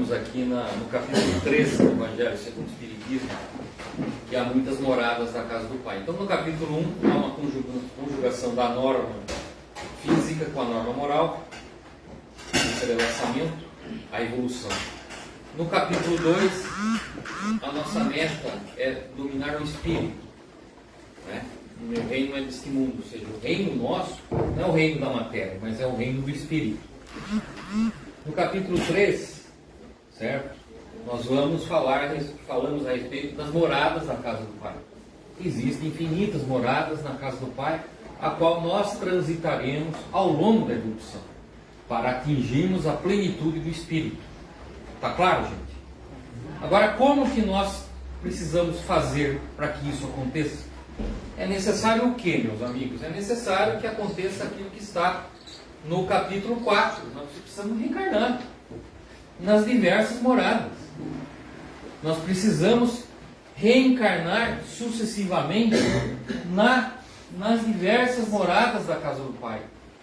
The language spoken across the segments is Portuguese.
estamos aqui no capítulo 3 do Evangelho segundo o Espiritismo, que há muitas moradas da casa do Pai. Então, no capítulo 1, há uma conjugação da norma física com a norma moral, o entrelaçamento, a evolução. No capítulo 2, a nossa meta é dominar o espírito, né? O meu reino é deste mundo, ou seja, o reino nosso não é o reino da matéria, mas é o reino do espírito. No capítulo 3, certo? Nós falamos a respeito das moradas da casa do Pai. Existem infinitas moradas na casa do Pai, a qual nós transitaremos ao longo da evolução, para atingirmos a plenitude do Espírito. Está claro, gente? Agora, como que nós precisamos fazer para que isso aconteça? É necessário o que, meus amigos? É necessário que aconteça aquilo que está no capítulo 4. Nós precisamos reencarnar nas diversas moradas. Nós precisamos reencarnar sucessivamente nas diversas moradas da casa do Pai.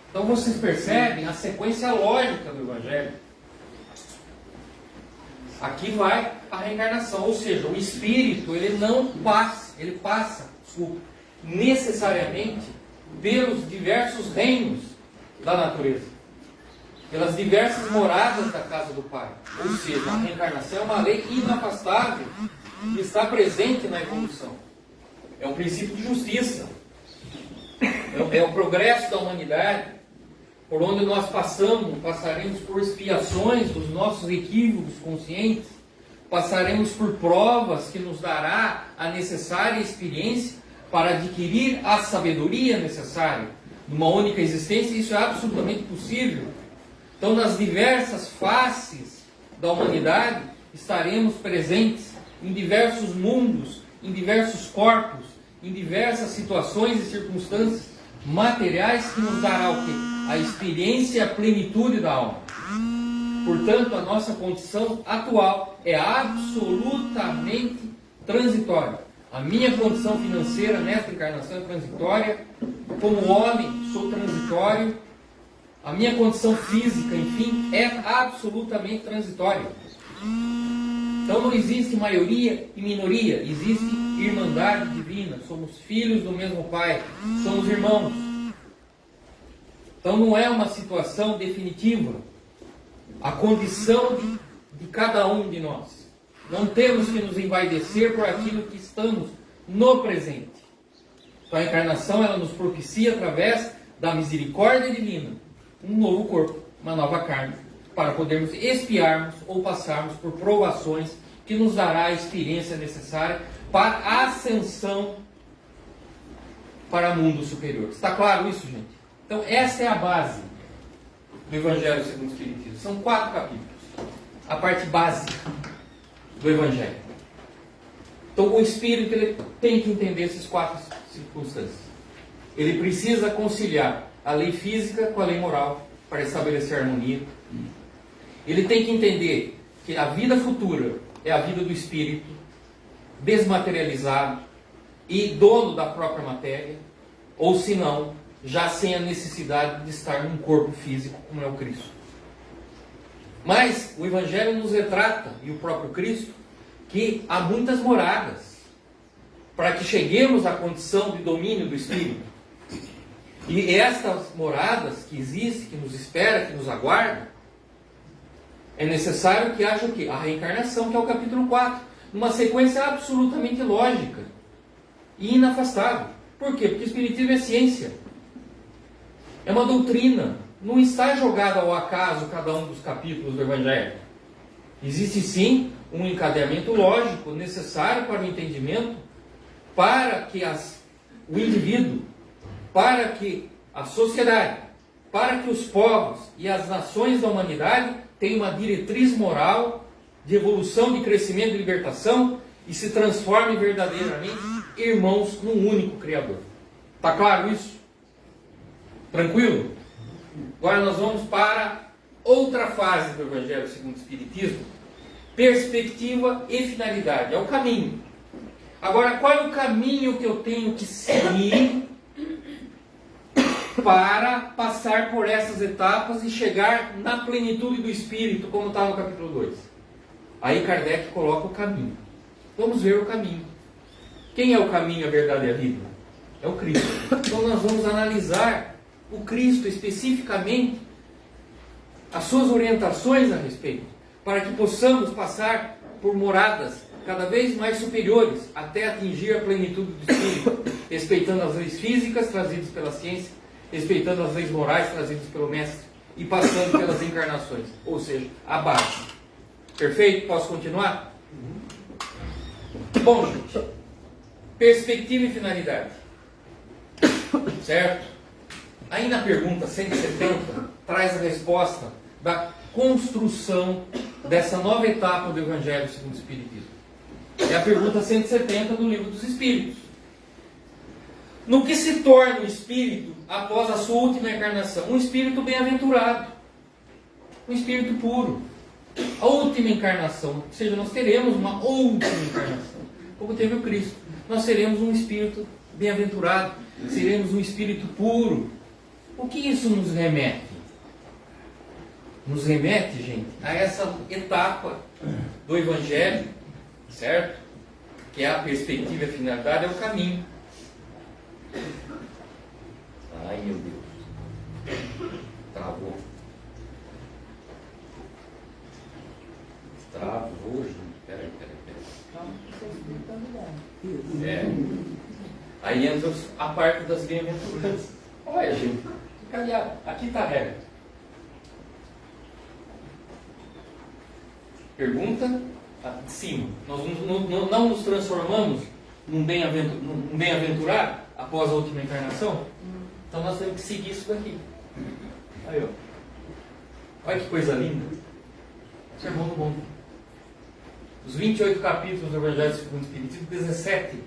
Então vocês percebem a sequência lógica do Evangelho. Aqui vai a reencarnação, ou seja, o espírito ele passa necessariamente pelos diversos reinos da natureza, pelas diversas moradas da casa do Pai. Ou seja, a reencarnação é uma lei inafastável que está presente na evolução. É um princípio de justiça. É o progresso da humanidade, por onde nós passaremos por expiações dos nossos equívocos conscientes, passaremos por provas que nos dará a necessária experiência para adquirir a sabedoria necessária. Numa única existência, isso é absolutamente possível. Então, nas diversas faces da humanidade, estaremos presentes em diversos mundos, em diversos corpos, em diversas situações e circunstâncias materiais que nos dará o quê? A experiência e a plenitude da alma. Portanto, a nossa condição atual é absolutamente transitória. A minha condição financeira nesta encarnação é transitória. Como homem, sou transitório. A minha condição física, enfim, é absolutamente transitória. Então não existe maioria e minoria, existe irmandade divina. Somos filhos do mesmo Pai, somos irmãos. Então não é uma situação definitiva. A condição de cada um de nós. Não temos que nos envaidecer por aquilo que estamos no presente. Então a encarnação ela nos propicia através da misericórdia divina um novo corpo, uma nova carne, para podermos expiarmos ou passarmos por provações que nos dará a experiência necessária para a ascensão para mundos superiores. Está claro isso, gente? Então essa é a base do Evangelho segundo o Espiritismo. São 4 capítulos. A parte básica do Evangelho. Então o Espírito ele tem que entender essas 4 circunstâncias. Ele precisa conciliar a lei física com a lei moral para estabelecer harmonia. Ele tem que entender que a vida futura é a vida do Espírito, desmaterializado e dono da própria matéria, ou se não, já sem a necessidade de estar num corpo físico como é o Cristo. Mas o Evangelho nos retrata, e o próprio Cristo, que há muitas moradas para que cheguemos à condição de domínio do Espírito. E estas moradas que existem, que nos espera, que nos aguarda, é necessário que haja o quê? A reencarnação, que é o capítulo 4. Numa sequência absolutamente lógica e inafastável. Por quê? Porque o Espiritismo é ciência. É uma doutrina. Não está jogado ao acaso cada um dos capítulos do Evangelho. Existe sim um encadeamento lógico necessário para o entendimento, para que o indivíduo, para que a sociedade, para que os povos e as nações da humanidade tenham uma diretriz moral de evolução, de crescimento e libertação e se transformem verdadeiramente irmãos num único Criador. Está claro isso? Tranquilo? Agora nós vamos para outra fase do Evangelho segundo o Espiritismo. Perspectiva e finalidade. É o caminho. Agora, qual é o caminho que eu tenho que seguir para passar por essas etapas e chegar na plenitude do Espírito, como está no capítulo 2? Aí Kardec coloca o caminho. Vamos ver o caminho. Quem é o caminho, a verdade e a vida? É o Cristo. Então nós vamos analisar o Cristo especificamente, as suas orientações a respeito, para que possamos passar por moradas cada vez mais superiores, até atingir a plenitude do Espírito, respeitando as leis físicas trazidas pela ciência, respeitando as leis morais trazidas pelo Mestre, e passando pelas encarnações, ou seja, a base. Perfeito? Posso continuar? Bom, gente, perspectiva e finalidade. Certo? Aí na pergunta 170, traz a resposta da construção dessa nova etapa do Evangelho segundo o Espiritismo. É a pergunta 170 do Livro dos Espíritos. No que se torna o espírito após a sua última encarnação? Um espírito bem-aventurado, um espírito puro. A última encarnação, ou seja, nós teremos uma última encarnação, como teve o Cristo. Nós seremos um espírito bem-aventurado, seremos um espírito puro. O que isso nos remete? Nos remete, gente, a essa etapa do Evangelho, certo? Que é a perspectiva e a finalidade, é o caminho. Ai, meu Deus. Travou. Travou, gente. Peraí. É. Aí entra a parte das bem-aventuranças. Olha, gente. Cadê aqui está a regra. Pergunta de cima. Nós não nos transformamos num bem-aventurado após a última encarnação? Então nós temos que seguir isso daqui. Aí, ó. Olha que coisa linda. Sermão do Monte. Os 28 capítulos do Evangelho segundo o Espiritismo, 17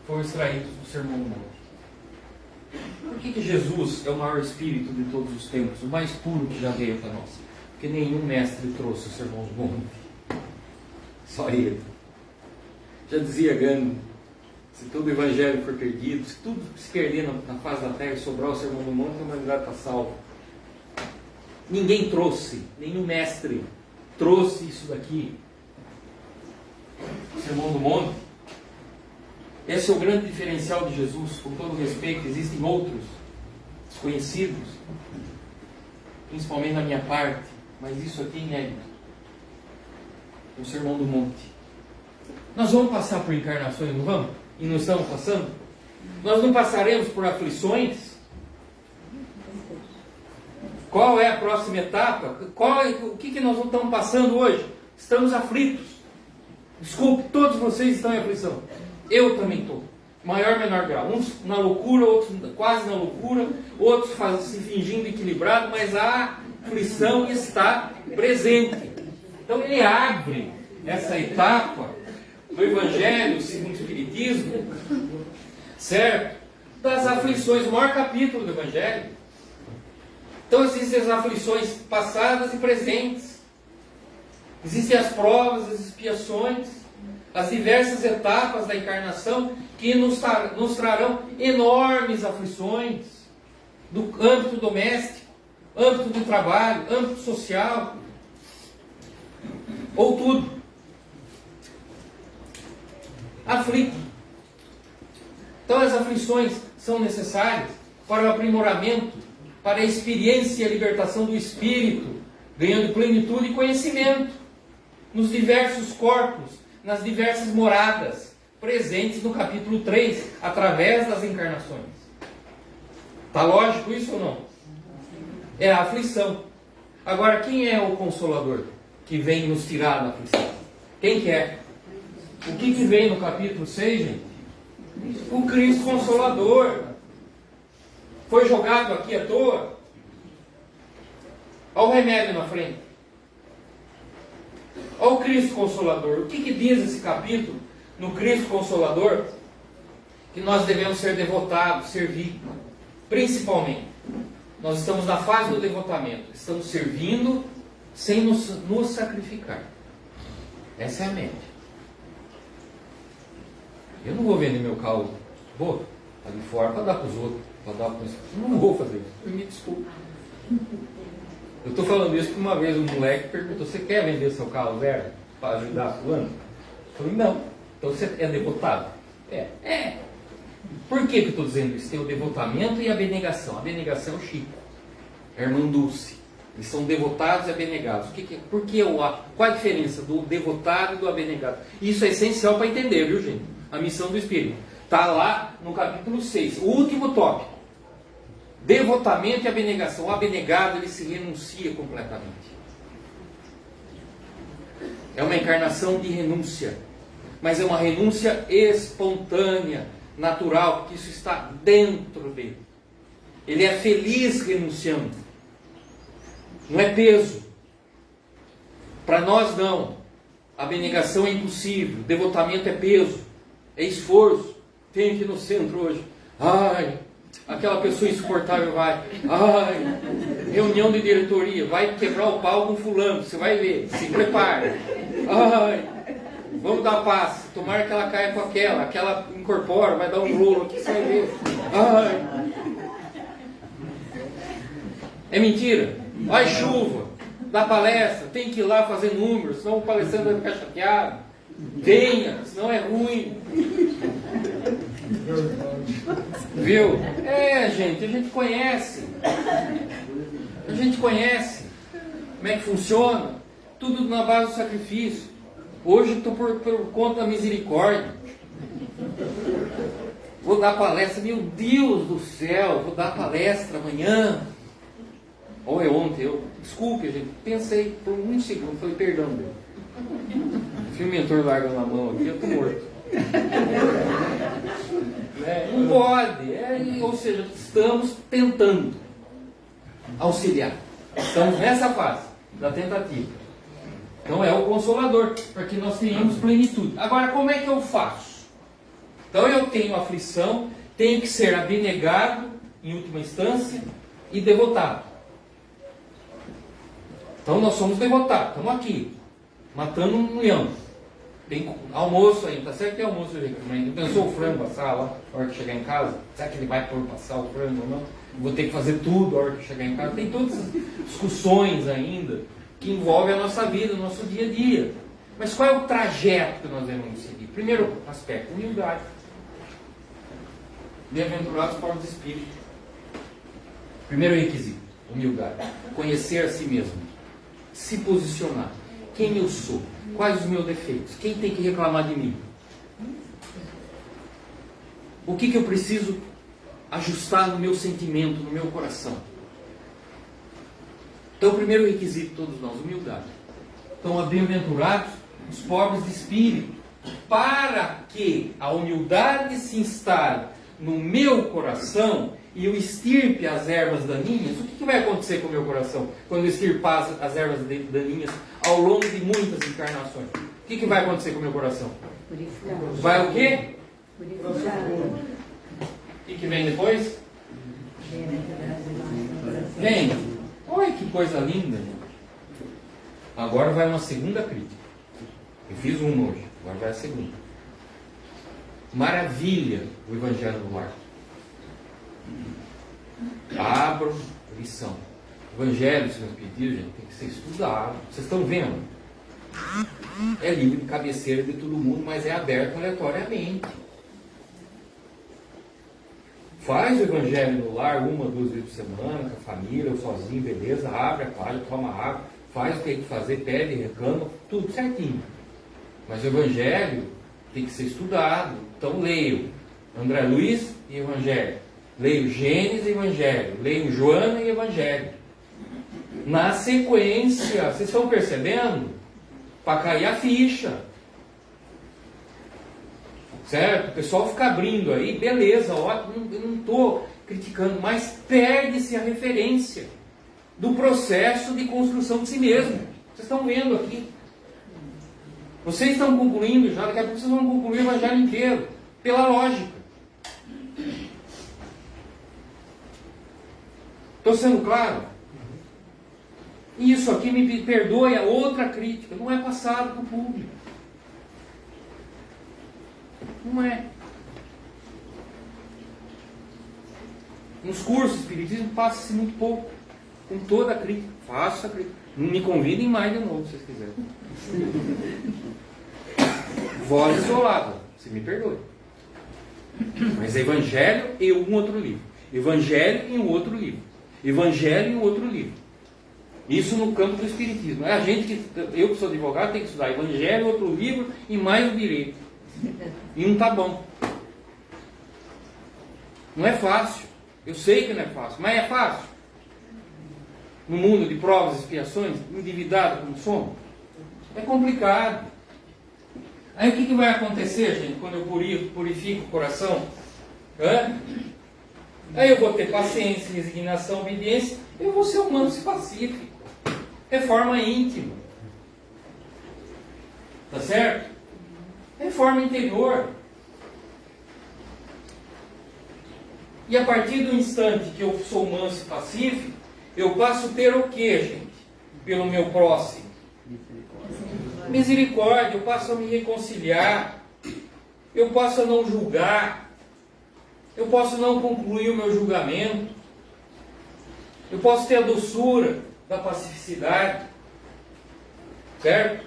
foram extraídos do Sermão do Monte. Por que Jesus é o maior espírito de todos os tempos, o mais puro que já veio para nós? Porque nenhum mestre trouxe o Sermão do Monte. Só ele. Já dizia Gandhi, se todo o Evangelho for perdido, se tudo se perder na face da terra e sobrar o Sermão do Monte, a humanidade está salva. Ninguém trouxe, nenhum mestre trouxe isso daqui. O Sermão do Monte. Esse é o grande diferencial de Jesus, com todo respeito. Existem outros desconhecidos, principalmente na minha parte, mas isso aqui é inédito. O Sermão do Monte. Nós vamos passar por encarnações, não vamos? E não estamos passando? Nós não passaremos por aflições? Qual é a próxima etapa? O que nós não estamos passando hoje? Estamos aflitos. Desculpe, todos vocês estão em aflição. Eu também estou. Maior ou menor grau. Uns na loucura, outros quase na loucura, outros se fingindo equilibrado, mas a aflição está presente. Então ele abre essa etapa do Evangelho segundo o Espiritismo, certo? Das aflições, o maior capítulo do Evangelho. Então existem as aflições passadas e presentes. Existem as provas, as expiações, as diversas etapas da encarnação que nos trarão enormes aflições do âmbito doméstico, âmbito do trabalho, âmbito social, ou tudo. Aflito. Então as aflições são necessárias para o aprimoramento, para a experiência e a libertação do espírito, ganhando plenitude e conhecimento nos diversos corpos, nas diversas moradas presentes no capítulo 3, através das encarnações. Está lógico isso ou não? É a aflição. Agora, quem é o Consolador que vem nos tirar da aflição? Quem que é? O que vem no capítulo 6, gente? O Cristo Consolador. Foi jogado aqui à toa? Olha o remédio na frente. Olha o Cristo Consolador. O que diz esse capítulo no Cristo Consolador? Que nós devemos ser devotados, servir. Principalmente. Nós estamos na fase do devotamento. Estamos servindo sem nos sacrificar. Essa é a mente. Eu não vou vender meu carro. Vou ali fora para dar para os outros. Para dar para os... Não vou fazer isso. Me desculpe. Eu estou falando isso porque uma vez um moleque perguntou: você quer vender seu carro zero para ajudar fulano? Eu falei: não. Então você é devotado? É. Por que eu estou dizendo isso? Tem o devotamento e a abnegação. A abnegação é o Chico, a irmã Dulce. Eles são devotados e abnegados. Qual a diferença do devotado e do abnegado? Isso é essencial para entender, viu, gente? A missão do Espírito. Está lá no capítulo 6, o último tópico. Devotamento e abnegação. O abnegado, ele se renuncia completamente. É uma encarnação de renúncia. Mas é uma renúncia espontânea, natural, porque isso está dentro dele. Ele é feliz renunciando. Não é peso. Para nós não. A abnegação é impossível. Devotamento é peso. É esforço. Tem aqui no centro hoje. Ai, aquela pessoa insuportável vai. Ai, reunião de diretoria. Vai quebrar o pau com fulano. Você vai ver. Se prepare. Ai, vamos dar paz. Tomara que ela caia com aquela. Aquela incorpora, vai dar um rolo aqui. Você vai ver. Ai. É mentira. Vai chuva, dá palestra, tem que ir lá fazer números, senão o palestrante vai ficar chateado. Venha, senão é ruim. Viu? Gente, a gente conhece. A gente conhece como é que funciona. Tudo na base do sacrifício. Hoje estou por conta da misericórdia. Vou dar palestra, meu Deus do céu, vou dar palestra amanhã. Ou ontem, desculpe, gente, pensei por um segundo, falei: perdão, Deus. Se o mentor larga na mão aqui, eu estou morto. Não pode. Ou seja, estamos tentando auxiliar. Estamos nessa fase da tentativa. Então é o Consolador, para que nós tenhamos plenitude. Agora, como é que eu faço? Então eu tenho aflição, tenho que ser abnegado, em última instância, e devotado. Então nós somos devotados, estamos aqui, matando um leão. Tem almoço ainda, tá certo que tem almoço hoje aqui, mas não pensou o frango assar lá, na hora que chegar em casa? Será que ele vai pôr passar o frango ou não? Vou ter que fazer tudo na hora que chegar em casa. Tem todas essas discussões ainda que envolvem a nossa vida, o nosso dia a dia. Mas qual é o trajeto que nós devemos seguir? Primeiro aspecto, humildade. Bem-aventurados pobres de espírito. Primeiro requisito, humildade. Conhecer a si mesmo. Se posicionar. Quem eu sou? Quais os meus defeitos? Quem tem que reclamar de mim? O que eu preciso ajustar no meu sentimento, no meu coração? Então, o primeiro requisito de todos nós, humildade. Então, bem-aventurados os pobres de espírito, para que a humildade se instale no meu coração e eu extirpe as ervas daninhas. O que vai acontecer com o meu coração quando eu extirpar as ervas daninhas ao longo de muitas encarnações? O que vai acontecer com o meu coração? Vai o quê? O que vem depois? Vem. Olha que coisa linda. Agora vai uma segunda crítica. Eu fiz uma hoje, agora vai a segunda. Maravilha o Evangelho do Lar. Abram lição. Evangelho, senhor Espiritismo, gente, tem que ser estudado. Vocês estão vendo? É livre de cabeceira de todo mundo, mas é aberto aleatoriamente. Faz o Evangelho no lar 1 ou 2 vezes por semana, com a família, ou sozinho, beleza, abre a página, toma água, faz o que tem que fazer, pede, reclama, tudo certinho. Mas o Evangelho tem que ser estudado. Então leio André Luiz e Evangelho. Leio Gênesis e Evangelho. Leio Joana e Evangelho. Na sequência, vocês estão percebendo? Para cair a ficha. Certo? O pessoal fica abrindo aí, beleza, ótimo, eu não estou criticando, mas perde-se a referência do processo de construção de si mesmo. Vocês estão vendo aqui. Vocês estão concluindo já, daqui a pouco vocês vão concluir o Evangelho inteiro, pela lógica. Estou sendo claro? E isso aqui, me perdoe, a outra crítica, não é passado para o público. Não é. Nos cursos de espiritismo passa-se muito pouco. Com toda a crítica. Faça a crítica. Me convidem mais de novo, se vocês quiserem. Voz isolada. Se me perdoe. Mas Evangelho e um outro livro. Evangelho e um outro livro. Evangelho e um outro livro. Isso no campo do Espiritismo. É a gente que, eu que sou advogado, tenho que estudar Evangelho, outro livro e mais o direito. E não está bom. Não é fácil. Eu sei que não é fácil, mas é fácil. No mundo de provas e expiações, endividado como somos, é complicado. Aí o que vai acontecer, gente, quando eu purifico o coração? Aí eu vou ter paciência, resignação, obediência, eu vou ser um manso e pacífico. Reforma íntima. Tá certo? Reforma interior. E a partir do instante que eu sou manso e pacífico, eu passo a ter o que, gente? Pelo meu próximo? Misericórdia. Eu passo a me reconciliar. Eu passo a não julgar. Eu posso não concluir o meu julgamento. Eu posso ter a doçura da pacificidade. Certo?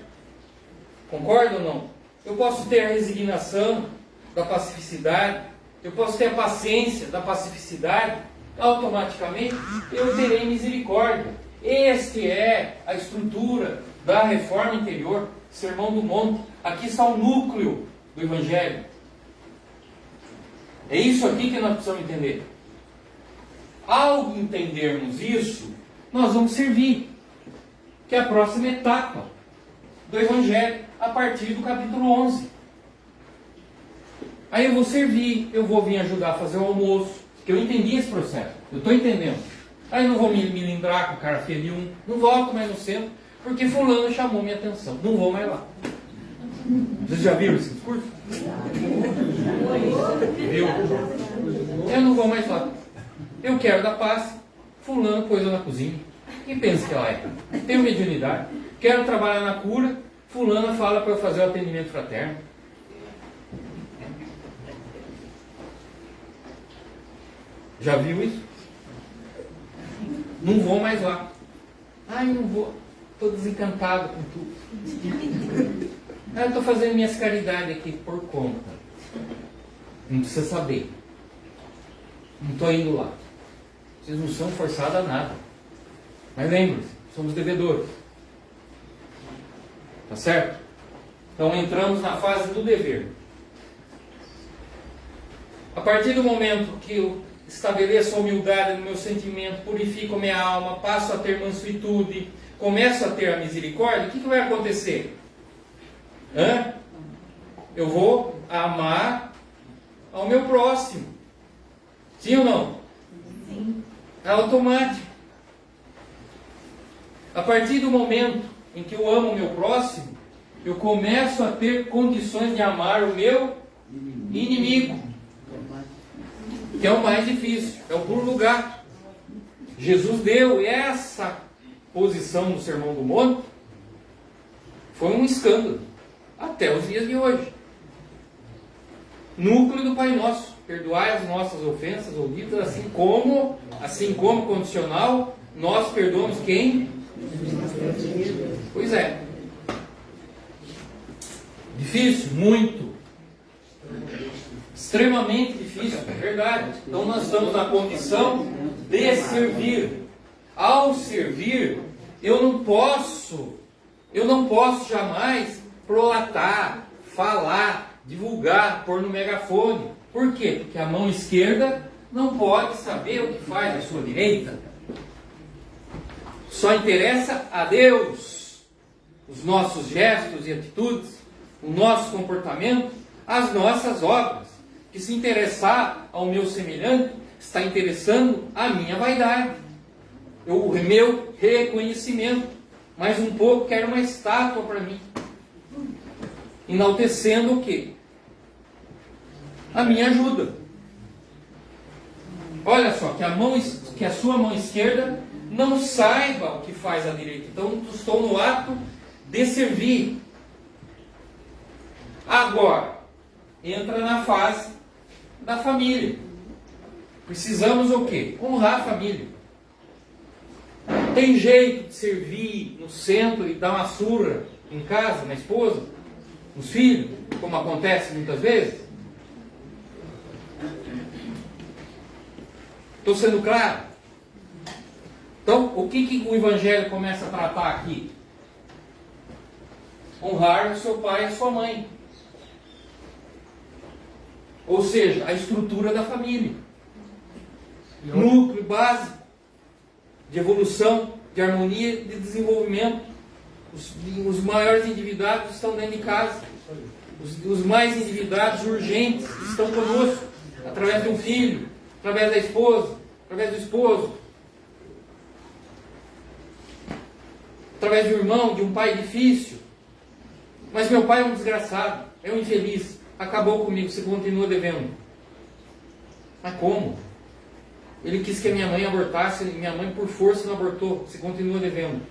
Concorda ou não? Eu posso ter a resignação da pacificidade. Eu posso ter a paciência da pacificidade. Automaticamente eu terei misericórdia. Este é a estrutura da reforma interior, Sermão do Monte. Aqui está o núcleo do Evangelho. É isso aqui que nós precisamos entender. Ao entendermos isso, nós vamos servir, que é a próxima etapa do Evangelho, a partir do capítulo 11. Aí eu vou servir, eu vou vir ajudar a fazer o almoço, que eu entendi esse processo, eu estou entendendo. Aí eu não vou me lindrar com o cara feriu não volto mais no centro, porque fulano chamou minha atenção, não vou mais lá. Vocês já viram esse discurso? Viu? Eu não vou mais lá. Eu quero dar paz, fulano pôs eu na cozinha. Quem pensa que ela é? Tenho mediunidade, quero trabalhar na cura, fulana fala para eu fazer o atendimento fraterno. Já viu isso? Não vou mais lá. Ai, não vou. Estou desencantado com tudo. Eu estou fazendo minhas caridades aqui por conta. Não precisa saber. Não estou indo lá. Vocês não são forçados a nada. Mas lembre-se, somos devedores. Tá certo? Então entramos na fase do dever. A partir do momento que eu estabeleço a humildade no meu sentimento, purifico a minha alma, passo a ter mansuetude, começo a ter a misericórdia, o que vai acontecer? Eu vou amar ao meu próximo. Sim ou não? Sim. É automático. A partir do momento em que eu amo o meu próximo, eu começo a ter condições de amar o meu inimigo. Que é o mais difícil, é o pulo do gato. Jesus deu essa posição no Sermão do Monte, foi um escândalo, até os dias de hoje. Núcleo do Pai Nosso, perdoai as nossas ofensas ou ditas assim como condicional, nós perdoamos quem? Pois é. Difícil, muito. Extremamente difícil, é verdade. Então nós estamos na condição de servir. Ao servir, eu não posso jamais prolatar, falar, divulgar, pôr no megafone. Por quê? Porque a mão esquerda não pode saber o que faz a sua direita. Só interessa a Deus os nossos gestos e atitudes, o nosso comportamento, as nossas obras. Que se interessar ao meu semelhante, está interessando a minha vaidade, o meu reconhecimento. Mais um pouco, quero uma estátua para mim. Enaltecendo o quê? A minha ajuda. Olha só, que a sua mão esquerda não saiba o que faz a direita. Então, estou no ato de servir. Agora, entra na fase da família. Precisamos o quê? Honrar a família. Tem jeito de servir no centro e dar uma surra em casa, na esposa, nos filhos, como acontece muitas vezes? Estou sendo claro? Então, o que o Evangelho começa a tratar aqui? Honrar o seu pai e a sua mãe. Ou seja, a estrutura da família. Núcleo básico de evolução, de harmonia e de desenvolvimento. Os maiores endividados estão dentro de casa. Os mais endividados, urgentes, estão conosco. Através de um filho, através da esposa, através do esposo. Através de um irmão, de um pai difícil. Mas meu pai é um desgraçado, é um infeliz. Acabou comigo, você continua devendo. Mas como? Ele quis que a minha mãe abortasse, minha mãe por força não abortou, você continua devendo.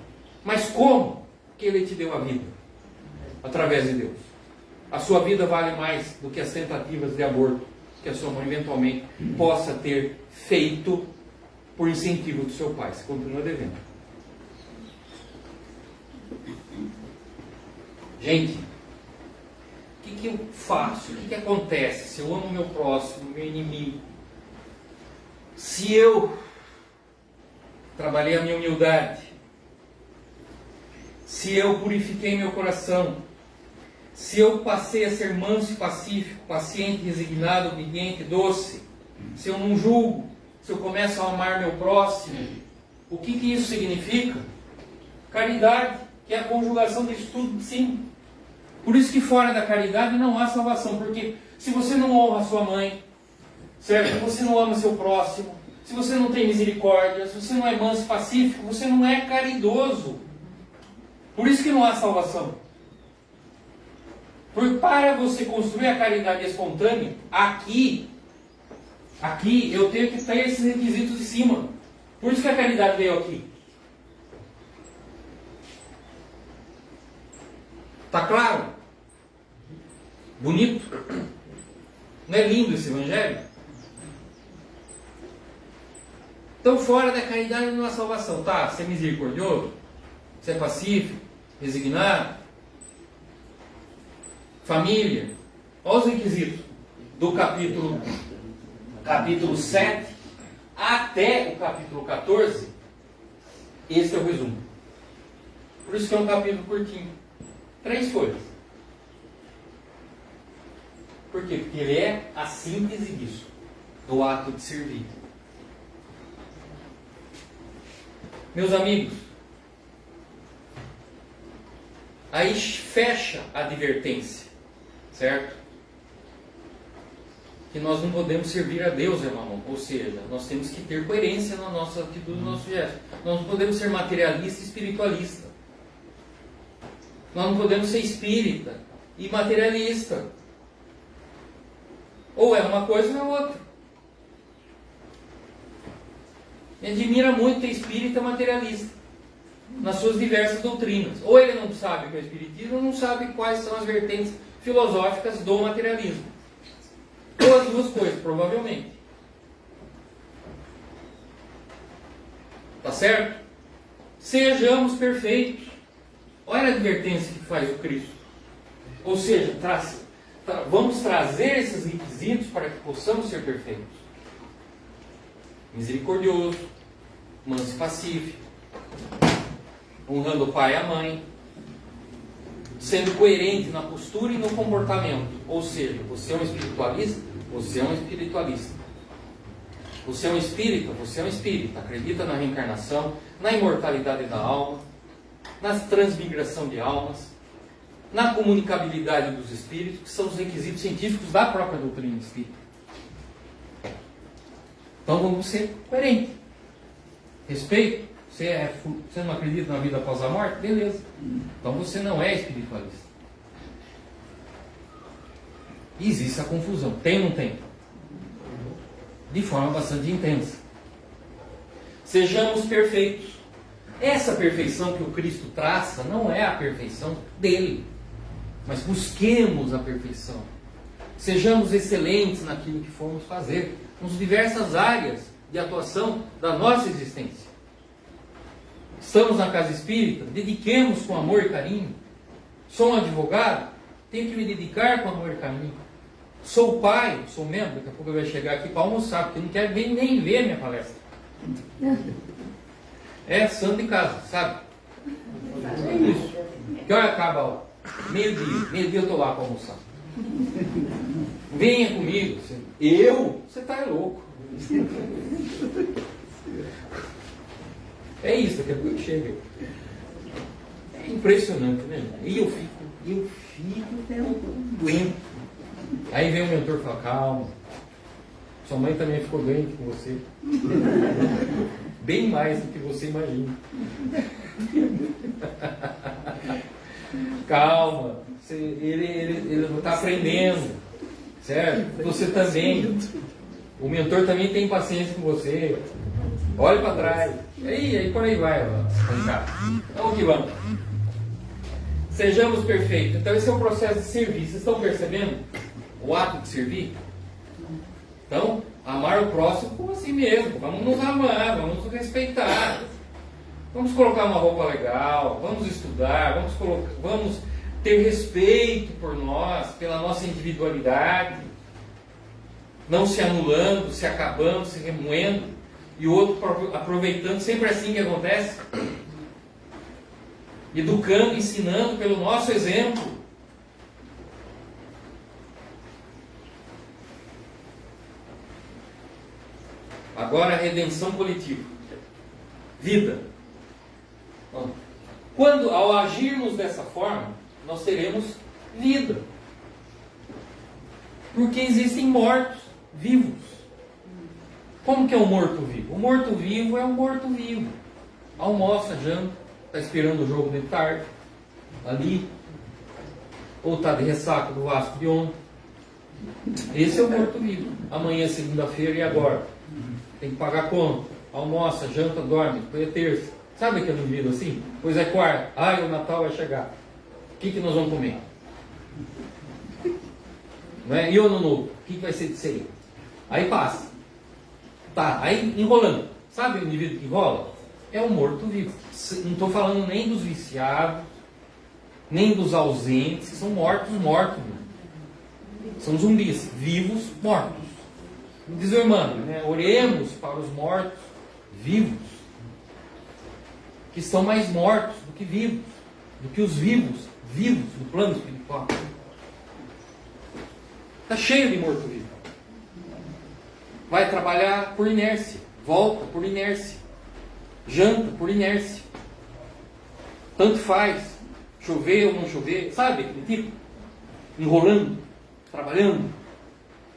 Mas como que ele te deu a vida? Através de Deus. A sua vida vale mais do que as tentativas de aborto que a sua mãe eventualmente possa ter feito por incentivo do seu pai. Você continua devendo. Gente, o que eu faço? O que acontece se eu amo meu próximo, meu inimigo? Se eu trabalhei a minha humildade, se eu purifiquei meu coração, se eu passei a ser manso e pacífico, paciente, resignado, obediente, doce, se eu não julgo, se eu começo a amar meu próximo, o que isso significa? Caridade, que é a conjugação disso tudo de cima. Por isso que fora da caridade não há salvação, porque se você não honra a sua mãe, certo? Se você não ama seu próximo, se você não tem misericórdia, se você não é manso e pacífico, você não é caridoso. Por isso que não há salvação. Porque para você construir a caridade espontânea, aqui eu tenho que ter esses requisitos de cima. Por isso que a caridade veio aqui. Está claro? Bonito? Não é lindo esse Evangelho? Então, fora da caridade não há salvação. Tá, você é misericordioso? Você é pacífico? Resignado? Família? Olha os requisitos do capítulo 7 até o capítulo 14. Esse é o resumo. Por isso que é um capítulo curtinho. 3 folhas. Por quê? Porque ele é a síntese disso, do ato de servir. Meus amigos, aí fecha a advertência, certo? Que nós não podemos servir a Deus, irmão. Ou seja, nós temos que ter coerência na nossa atitude, no nosso gesto. Nós não podemos ser materialista e espiritualista. Nós não podemos ser espírita e materialista. Ou é uma coisa ou é outra. Me admira muito ter espírita materialista nas suas diversas doutrinas. Ou ele não sabe o que é o espiritismo, ou não sabe quais são as vertentes filosóficas do materialismo. Ou as duas coisas, provavelmente. Tá certo? Sejamos perfeitos. Olha a advertência que faz o Cristo. Ou seja, vamos trazer esses requisitos para que possamos ser perfeitos. Misericordioso, manso e pacífico, honrando o pai e a mãe, sendo coerente na postura e no comportamento. Ou seja, você é um espiritualista, você é um espiritualista. Você é um espírita, você é um espírita. Acredita na reencarnação, na imortalidade da alma, na transmigração de almas, na comunicabilidade dos espíritos, que são os requisitos científicos da própria doutrina espírita. Então vamos ser coerentes. Respeito. Você não acredita na vida após a morte? Beleza. Então você não é espiritualista. E existe a confusão. Tem ou não tem? De forma bastante intensa. Sejamos perfeitos. Essa perfeição que o Cristo traça não é a perfeição dele. Mas busquemos a perfeição. Sejamos excelentes naquilo que formos fazer. Nas diversas áreas de atuação da nossa existência. Estamos na casa espírita, dediquemos com amor e carinho. Sou um advogado, tenho que me dedicar com amor e carinho. Sou pai, sou membro, daqui a pouco eu vou chegar aqui para almoçar, porque não quero nem ver a minha palestra. É santo em casa, sabe? É isso. Que hora acaba a aula? Meio-dia eu estou lá para almoçar. Venha comigo. Eu? Você está louco. É isso, daqui a pouco eu chego. É impressionante, né? E eu fico doente. Aí vem o mentor e fala, calma. Sua mãe também ficou doente com você. Bem mais do que você imagina. Calma. Ele não está aprendendo. Certo? Você também. O mentor também tem paciência com você. Olhe para trás. Aí por aí vai. Vamos que vamos. Sejamos perfeitos. Então esse é o processo de servir. Vocês estão percebendo o ato de servir? Então, amar o próximo como assim mesmo. Vamos nos amar, vamos nos respeitar. Vamos colocar uma roupa legal, vamos estudar, vamos ter respeito por nós, pela nossa individualidade. Não se anulando, se acabando, se remoendo. E o outro aproveitando, sempre assim que acontece. Educando, ensinando pelo nosso exemplo. Agora a redenção coletiva. Vida. Quando, ao agirmos dessa forma, nós teremos vida. Porque existem mortos vivos. Como que é um morto-vivo? O morto-vivo é um morto-vivo. Almoça, janta, está esperando o jogo de tarde, ali, ou está de ressaca do Vasco de ontem. Esse é o morto-vivo. Amanhã é segunda-feira e agora? Tem que pagar conta, almoça, janta, dorme, depois é terça. Sabe aquele indivíduo assim? Pois é quarta. O Natal vai chegar. O que nós vamos comer? Não é? E o ano novo? O que vai ser disso aí? Aí passa. Tá, aí enrolando. Sabe o indivíduo que enrola? É o morto-vivo. Não estou falando nem dos viciados, nem dos ausentes, que são mortos. São zumbis, vivos, mortos. Diz o irmão, né? Oremos para os mortos vivos, que estão mais mortos do que vivos, do que os vivos do plano espiritual. Está cheio de morto-vivo. Vai trabalhar por inércia, volta por inércia, janta por inércia. Tanto faz, chover ou não chover, sabe aquele tipo? Enrolando, trabalhando,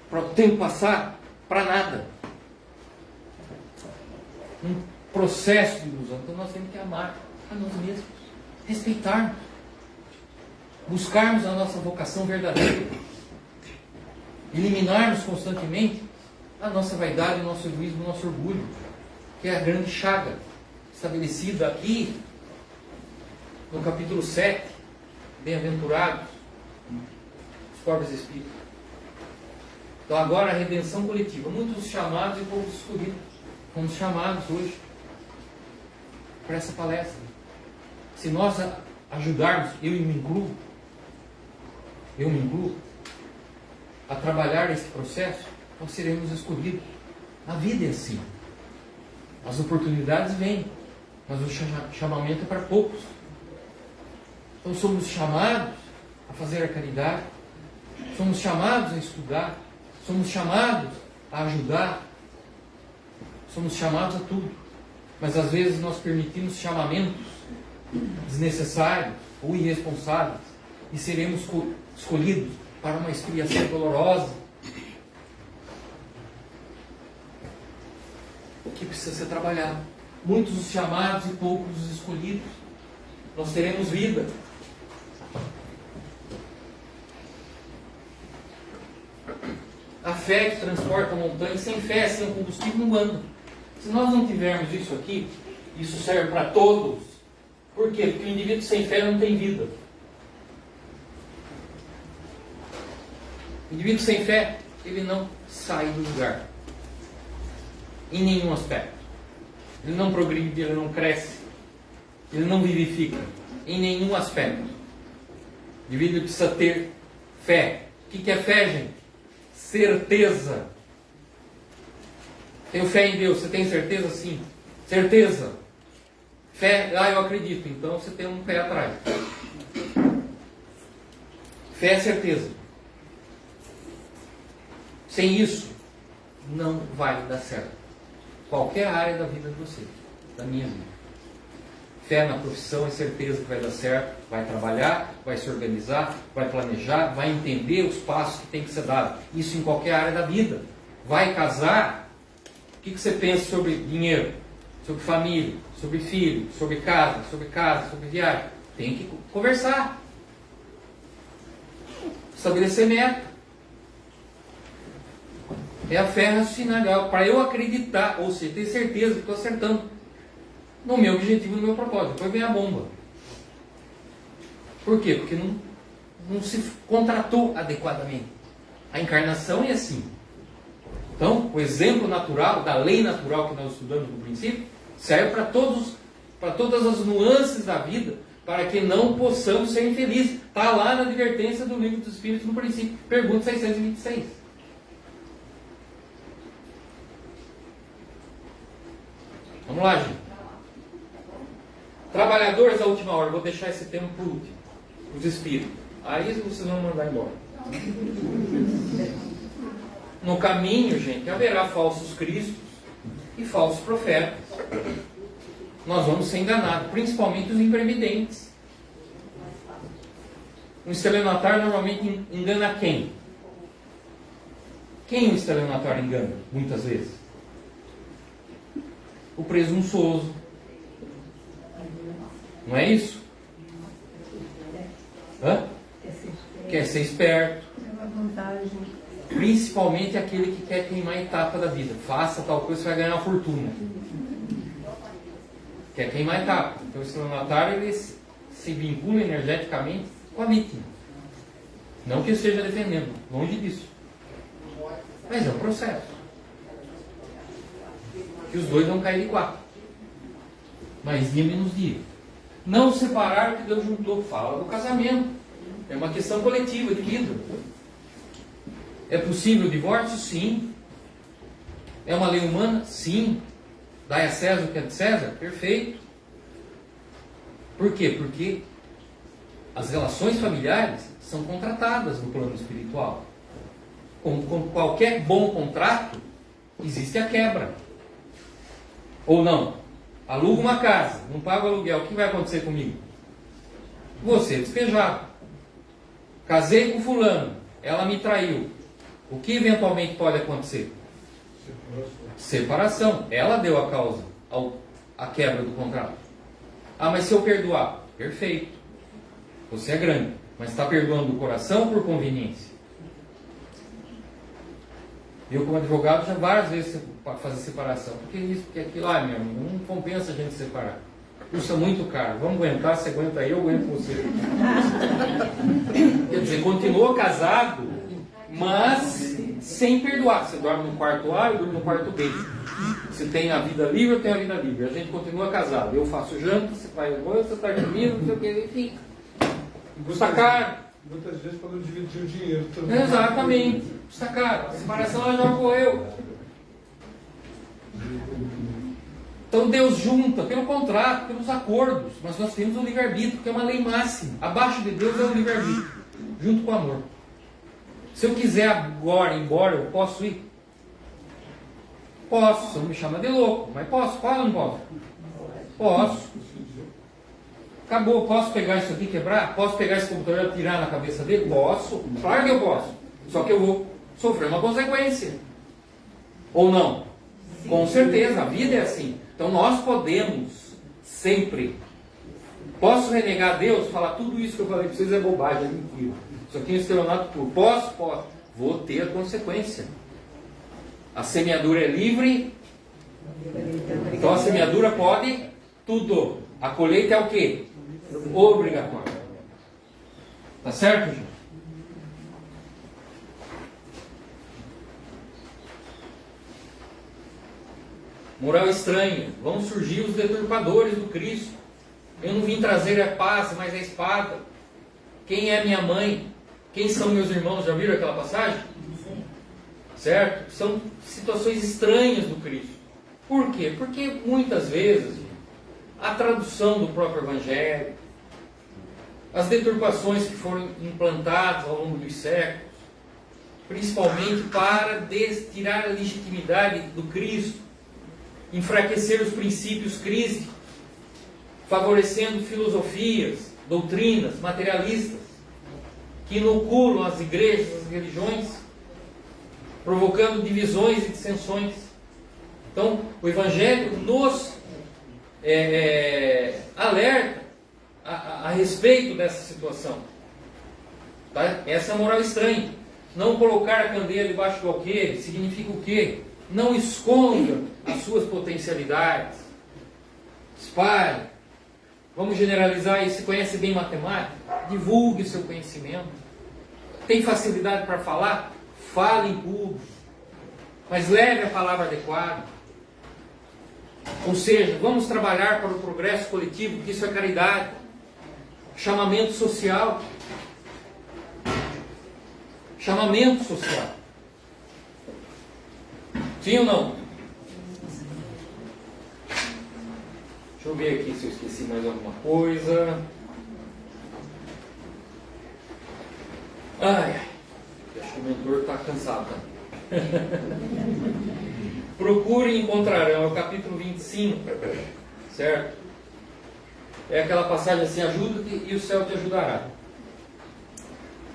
para o tempo passar, para nada. Um processo de ilusão. Então nós temos que amar a nós mesmos, respeitarmos, buscarmos a nossa vocação verdadeira, eliminarmos constantemente a nossa vaidade, o nosso egoísmo, o nosso orgulho, que é a grande chaga estabelecida aqui no capítulo 7, bem-aventurados os pobres espíritos. Então agora a redenção coletiva, muitos chamados e poucos escolhidos. Fomos chamados hoje para essa palestra. Se nós ajudarmos, eu me incluo, a trabalhar esse processo, nós seremos escolhidos. A vida é assim. As oportunidades vêm, mas o chamamento é para poucos. Então somos chamados a fazer a caridade, somos chamados a estudar, somos chamados a ajudar, somos chamados a tudo. Mas às vezes nós permitimos chamamentos desnecessários ou irresponsáveis e seremos escolhidos para uma expiação dolorosa que precisa ser trabalhado. Muitos os chamados e poucos os escolhidos. Nós teremos vida. A fé que transporta a montanha, sem fé, sem combustível, não anda. Se nós não tivermos isso aqui, isso serve para todos. Por quê? Porque o indivíduo sem fé não tem vida. O indivíduo sem fé, ele não sai do lugar. Em nenhum aspecto. Ele não progride, ele não cresce. ele não vivifica em nenhum aspecto. O indivíduo precisa ter fé. O que é fé, gente? Certeza. Tenho fé em Deus. Você tem certeza? Sim. Certeza. Fé, eu acredito. Então você tem um pé atrás. Fé é certeza. Sem isso, não vai dar certo. Qualquer área da vida de você, da minha vida. Fé na profissão é certeza que vai dar certo, vai trabalhar, vai se organizar, vai planejar, vai entender os passos que tem que ser dado. Isso em qualquer área da vida. Vai casar, o que você pensa sobre dinheiro, sobre família, sobre filho, sobre casa, sobre viagem? Tem que conversar. Estabelecer meta. É a fé racional, para eu acreditar, ou seja, ter certeza que estou acertando no meu objetivo, no meu propósito. Depois vem a bomba. Por quê? Porque não se contratou adequadamente. A encarnação é assim. Então, o exemplo natural, da lei natural que nós estudamos no princípio, serve para todas as nuances da vida, para que não possamos ser infelizes. Está lá na advertência do Livro dos Espíritos no princípio. Pergunta 626. Vamos lá, gente. Trabalhadores da última hora. Vou deixar esse tema por último. Os espíritos. Aí vocês vão mandar embora. No caminho, gente, haverá falsos cristos e falsos profetas. Nós vamos ser enganados, principalmente os imprevidentes. Um estelionatário normalmente engana quem? Quem o estelionatário engana, muitas vezes? O presunçoso. Não é isso? Hã? Quer ser esperto. Principalmente aquele que quer queimar a etapa da vida. Faça tal coisa, você vai ganhar uma fortuna. Quer queimar a etapa. Então o estelionatário, ele se vincula energeticamente com a vítima. Não que eu esteja defendendo, longe disso. Mas é um processo. Que os dois vão cair de quatro. Mais dia menos dia. Não separar o que Deus juntou. Fala do casamento. É uma questão coletiva de vida. É possível o divórcio? Sim. É uma lei humana? Sim. Dai a César o que é de César? Perfeito. Por quê? Porque as relações familiares são contratadas no plano espiritual. Com qualquer bom contrato, existe a quebra. Ou não? Alugo uma casa, não pago aluguel, o que vai acontecer comigo? Você despejado. Casei com fulano, ela me traiu. O que eventualmente pode acontecer? Separação. Ela deu a causa à quebra do contrato. Ah, mas se eu perdoar? Perfeito. Você é grande. Mas está perdoando do coração ou por conveniência? Eu, como advogado, já várias vezes para fazer separação. Porque isso, porque aquilo, meu amigo, não compensa a gente separar. Custa muito caro. Vamos aguentar, você aguenta aí, eu aguento você. Quer dizer, continua casado, mas sem perdoar. Você dorme no quarto A, eu durmo no quarto B. Você tem a vida livre, eu tenho a vida livre. A gente continua casado. Eu faço janta, você faz almoço, você está dormindo, não sei o que, enfim. Custa caro. Muitas vezes para não dividir o dinheiro. Exatamente. Custa caro. A separação ela já ocorreu. Então Deus junta pelo contrato, pelos acordos. Mas nós temos o livre-arbítrio, que é uma lei máxima. Abaixo de Deus é o livre-arbítrio, junto com o amor. Se eu quiser agora ir embora, eu posso ir? Posso. Você não me chama de louco, mas posso. Fala ou não posso? Posso. Acabou. Posso pegar isso aqui e quebrar? Posso pegar esse computador e atirar na cabeça dele? Posso. Claro que eu posso. Só que eu vou sofrer uma consequência. Ou não? Sim. Com certeza. A vida é assim. Então nós podemos sempre. Posso renegar Deus? Falar tudo isso que eu falei para vocês é bobagem, é mentira. Isso aqui é um estelionato puro. Posso? Posso. Vou ter a consequência. A semeadura é livre. Então a semeadura pode tudo. A colheita é o quê? Obrigatória. Tá certo, gente? Moral estranha. Vão surgir os deturpadores do Cristo. Eu não vim trazer a paz, mas a espada. Quem é minha mãe? Quem são meus irmãos? Já viram aquela passagem? Certo? São situações estranhas do Cristo. Por quê? Porque muitas vezes a tradução do próprio Evangelho, as deturpações que foram implantadas ao longo dos séculos, principalmente para tirar a legitimidade do Cristo, enfraquecer os princípios crísticos, favorecendo filosofias, doutrinas materialistas, que inoculam as igrejas, as religiões, provocando divisões e dissensões. Então, o Evangelho nos alerta a respeito dessa situação. Tá? Essa é a moral estranha. Não colocar a candeia debaixo do alqueire significa o quê? Não esconda as suas potencialidades. Espalhe. Vamos generalizar isso. Você conhece bem matemática? Divulgue o seu conhecimento. Tem facilidade para falar? Fale em público. Mas leve a palavra adequada. Ou seja, vamos trabalhar para o progresso coletivo, porque isso é caridade. Chamamento social. Chamamento social. Sim ou não? Deixa eu ver aqui se eu esqueci mais alguma coisa. Ai, acho que o mentor está cansado. Procure e encontrarão, é o capítulo 25, certo? É aquela passagem assim, ajuda-te e o céu te ajudará.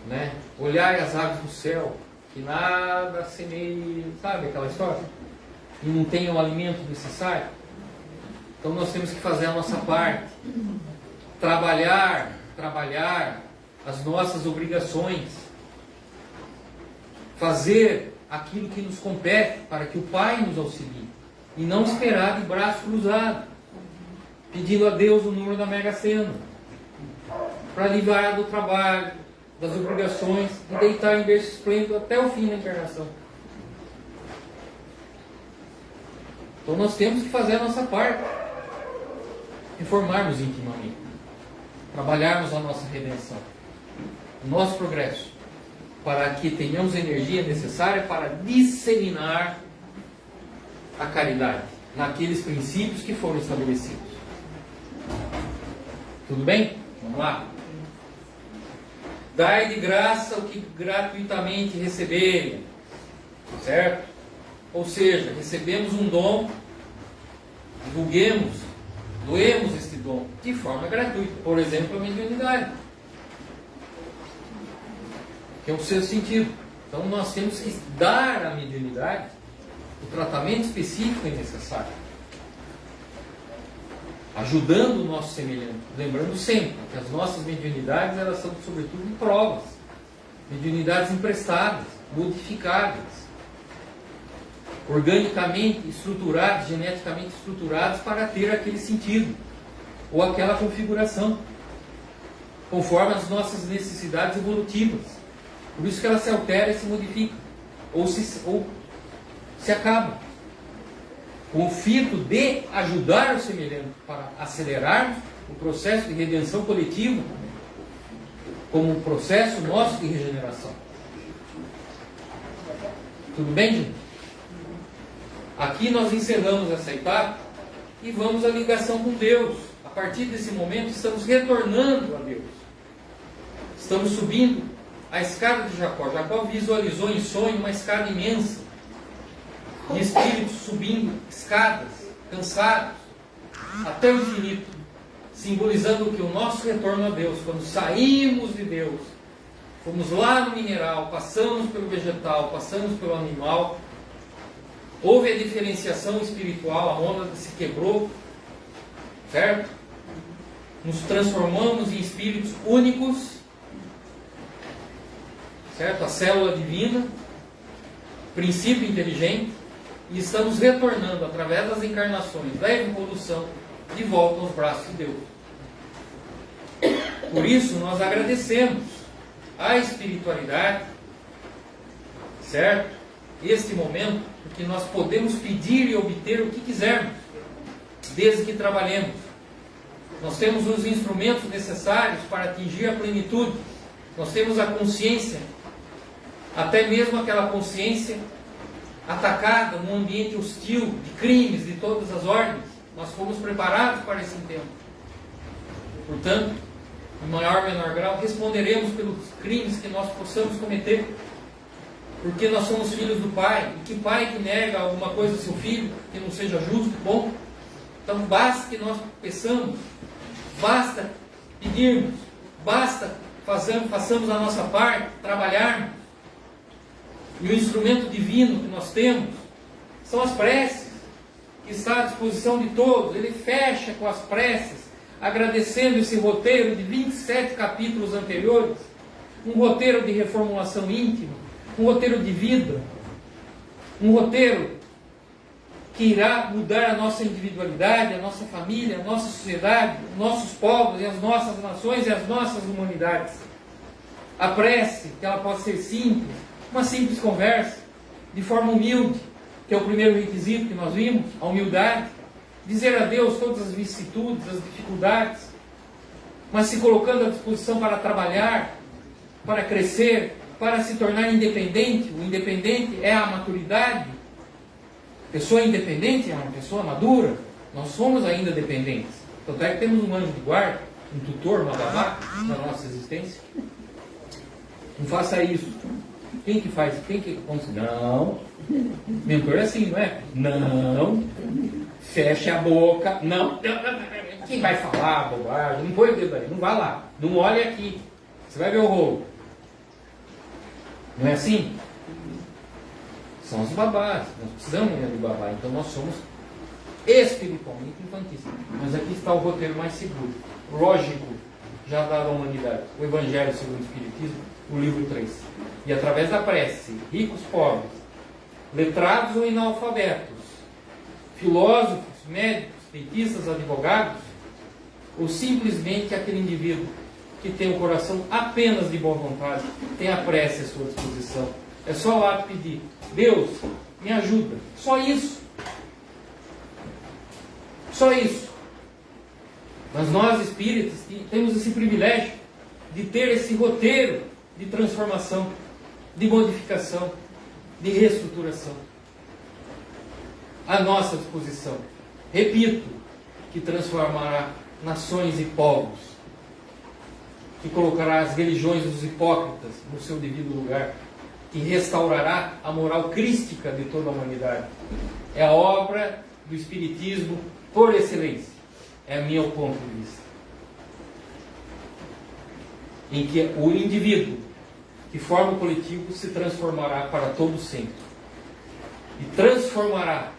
Né? Olhai as aves do céu, que nada semeia, sabe aquela história? E não tem o alimento necessário. Então nós temos que fazer a nossa parte. Trabalhar as nossas obrigações. Fazer aquilo que nos compete para que o Pai nos auxilie. E não esperar de braço cruzado, pedindo a Deus o número da Mega Sena, para livrar do trabalho, das obrigações e deitar em berço esplêndido até o fim da encarnação. Então nós temos que fazer a nossa parte, reformarmos intimamente, trabalharmos a nossa redenção, o nosso progresso, para que tenhamos a energia necessária para disseminar a caridade naqueles princípios que foram estabelecidos. Tudo bem? Vamos lá. Dai de graça o que gratuitamente receberem. Certo? Ou seja, recebemos um dom, divulguemos, doemos este dom de forma gratuita. Por exemplo, a mediunidade, que é o seu sentido. Então nós temos que dar à mediunidade o tratamento específico e necessário, ajudando o nosso semelhante. Lembrando sempre que as nossas mediunidades, elas são sobretudo de provas, mediunidades emprestadas, modificadas, organicamente estruturadas, geneticamente estruturadas para ter aquele sentido ou aquela configuração, conforme as nossas necessidades evolutivas. Por isso que ela se altera e se modifica, ou se acaba, com o fito de ajudar o semelhante para acelerar o processo de redenção coletiva como um processo nosso de regeneração. Tudo bem, gente? Aqui nós encerramos essa etapa e vamos à ligação com Deus. A partir desse momento estamos retornando a Deus. Estamos subindo a escada de Jacó. Jacó visualizou em sonho uma escada imensa, de espíritos subindo escadas, cansados, até o infinito, simbolizando que o nosso retorno a Deus, quando saímos de Deus, fomos lá no mineral, passamos pelo vegetal, passamos pelo animal, houve a diferenciação espiritual, a onda se quebrou, certo? Nos transformamos em espíritos únicos, certo? A célula divina, princípio inteligente, e estamos retornando, através das encarnações, da evolução, de volta aos braços de Deus. Por isso, nós agradecemos à espiritualidade, certo? Este momento, porque nós podemos pedir e obter o que quisermos, desde que trabalhemos. Nós temos os instrumentos necessários para atingir a plenitude. Nós temos a consciência, até mesmo aquela consciência atacada num ambiente hostil, de crimes de todas as ordens. Nós fomos preparados para esse tempo. Portanto, em maior ou menor grau, responderemos pelos crimes que nós possamos cometer. Porque nós somos filhos do Pai. E que pai que nega alguma coisa ao seu filho, que não seja justo, bom? Então basta que nós peçamos, basta pedirmos, basta façamos a nossa parte, trabalharmos. E o instrumento divino que nós temos são as preces, que está à disposição de todos. Ele fecha com as preces, agradecendo esse roteiro de 27 capítulos anteriores, um roteiro de reformulação íntima, um roteiro de vida, um roteiro que irá mudar a nossa individualidade, a nossa família, a nossa sociedade, os nossos povos e as nossas nações e as nossas humanidades. A prece, que ela pode ser simples, uma simples conversa, de forma humilde, que é o primeiro requisito que nós vimos, a humildade, dizer a Deus todas as vicissitudes, as dificuldades, mas se colocando à disposição para trabalhar, para crescer, para se tornar independente. O independente é a maturidade. Pessoa independente é uma pessoa madura. Nós somos ainda dependentes. Tanto é que temos um anjo de guarda, um tutor, uma babá na nossa existência. Não faça isso. Quem que faz? Quem que aconselha? Não. Mentor é assim, não é? Não. Feche a boca. Não. Quem vai falar bobagem? Não põe o dedo aí. Não vá lá. Não olhe aqui. Você vai ver o rolo. Não é assim? São os babás. Nós precisamos de babá. Então nós somos espiritualmente infantis. Mas aqui está o roteiro mais seguro. Lógico, já dado à humanidade. O Evangelho segundo o Espiritismo, o livro 3. E através da prece, ricos, pobres, letrados ou analfabetos, filósofos, médicos, dentistas, advogados, ou simplesmente aquele indivíduo que tem o coração apenas de boa vontade, tem a prece à sua disposição. É só lá pedir: Deus, me ajuda. Só isso. Só isso. Mas nós espíritas temos esse privilégio de ter esse roteiro de transformação, de modificação, de reestruturação à nossa disposição. Repito, que transformará nações e povos, que colocará as religiões dos hipócritas no seu devido lugar, que restaurará a moral crística de toda a humanidade. É a obra do Espiritismo por excelência. É o meu ponto de vista. Em que o indivíduo que forma o coletivo se transformará para todo sempre. E transformará,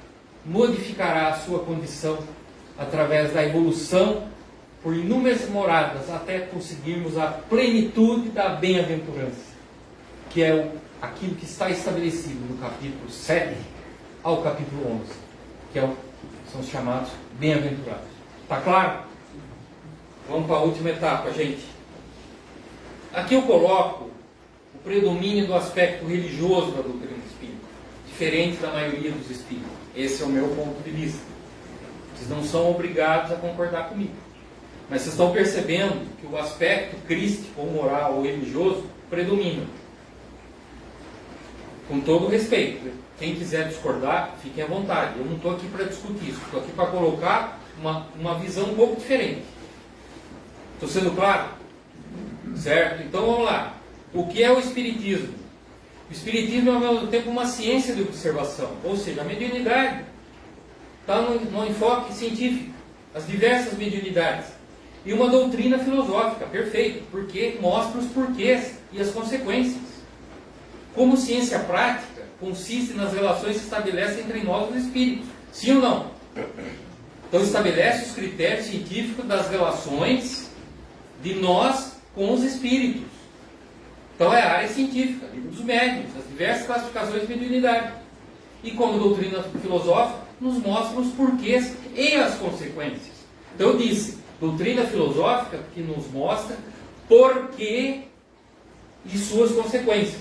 modificará a sua condição através da evolução por inúmeras moradas até conseguirmos a plenitude da bem-aventurança, que é aquilo que está estabelecido no capítulo 7 ao capítulo 11, que são os chamados bem-aventurados. Está claro? Vamos para a última etapa, gente. Aqui eu coloco o predomínio do aspecto religioso da doutrina espírita, diferente da maioria dos espíritas. Esse é o meu ponto de vista. Vocês não são obrigados a concordar comigo. Mas vocês estão percebendo que o aspecto crístico, ou moral, ou religioso, predomina. Com todo respeito. Quem quiser discordar, fiquem à vontade. Eu não estou aqui para discutir isso. Estou aqui para colocar uma visão um pouco diferente. Estou sendo claro? Certo? Então vamos lá. O que é o Espiritismo? O Espiritismo é ao mesmo tempo uma ciência de observação. Ou seja, a mediunidade está no enfoque científico. As diversas mediunidades. E uma doutrina filosófica, perfeito, porque mostra os porquês e as consequências. Como ciência prática, consiste nas relações que se estabelecem entre nós e os espíritos. Sim ou não? Então estabelece os critérios científicos das relações de nós com os espíritos. Então é a área científica, livro dos médiuns, as diversas classificações de mediunidade. E como doutrina filosófica, nos mostra os porquês e as consequências. Então eu disse, doutrina filosófica que nos mostra porquê e suas consequências.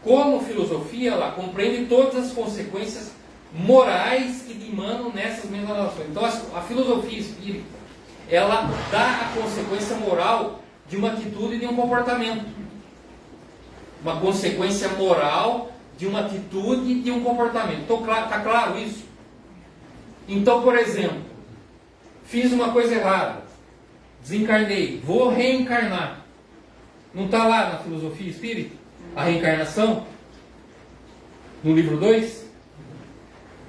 Como filosofia, ela compreende todas as consequências morais que dimanam nessas mesmas relações. Então a filosofia espírita, ela dá a consequência moral de uma atitude e de um comportamento. Uma consequência moral de uma atitude e de um comportamento. Está claro isso? Então, por exemplo, fiz uma coisa errada, desencarnei, vou reencarnar. Não está lá na filosofia espírita a reencarnação? No livro 2?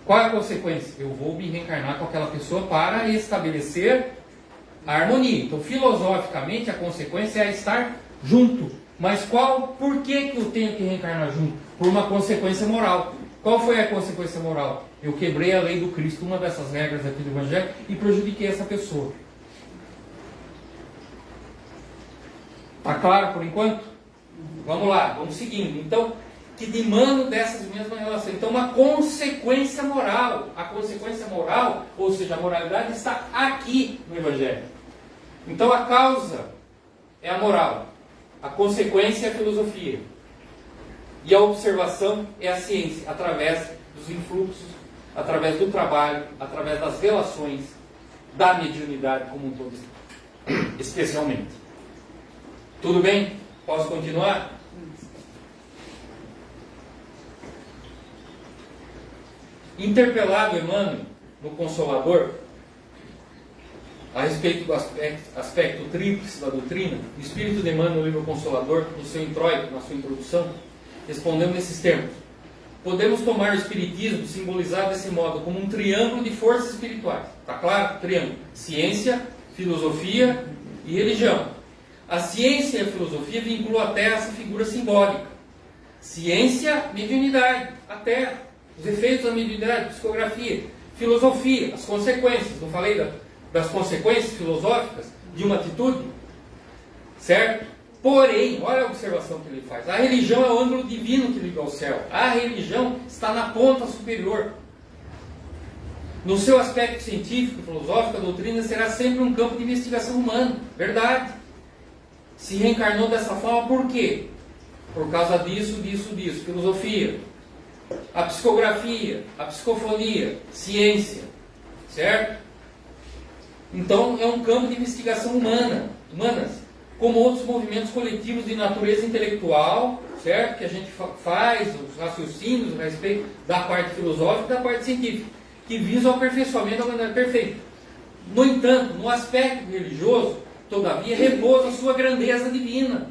Qual é a consequência? Eu vou me reencarnar com aquela pessoa para estabelecer a harmonia. Então, filosoficamente, a consequência é estar junto. Mas por que eu tenho que reencarnar junto? Por uma consequência moral. Qual foi a consequência moral? Eu quebrei a lei do Cristo, uma dessas regras aqui do Evangelho, e prejudiquei essa pessoa. Está claro por enquanto? Vamos lá, vamos seguindo. Então, que demanda dessas mesmas relações. Então, uma consequência moral. A consequência moral, ou seja, a moralidade, está aqui no Evangelho. Então, a causa é a moral. A consequência é a filosofia. E a observação é a ciência, através dos influxos, através do trabalho, através das relações, da mediunidade como um todo, especialmente. Tudo bem? Posso continuar? Interpelado Emmanuel, no Consolador, a respeito do aspecto tríplice da doutrina, o Espírito de Emmanuel, no livro Consolador, no seu introito, na sua introdução, respondeu nesses termos: podemos tomar o Espiritismo simbolizado desse modo como um triângulo de forças espirituais. Está claro? Triângulo: ciência, filosofia e religião. A ciência e a filosofia vinculam a Terra essa figura simbólica. Ciência, mediunidade, a Terra, os efeitos da mediunidade, psicografia. Filosofia, as consequências. Não falei das consequências filosóficas de uma atitude? Certo? Porém, olha a observação que ele faz. A religião é o ângulo divino que liga ao céu. A religião está na ponta superior. No seu aspecto científico e filosófico, a doutrina será sempre um campo de investigação humana. Verdade. Se reencarnou dessa forma, por quê? Por causa disso. Filosofia. A psicografia, a psicofonia, ciência. Certo? Então, é um campo de investigação humanas, como outros movimentos coletivos de natureza intelectual, certo? Que a gente faz, os raciocínios a respeito da parte filosófica e da parte científica, que visam o aperfeiçoamento da maneira perfeita. No entanto, no aspecto religioso, todavia, repousa a sua grandeza divina,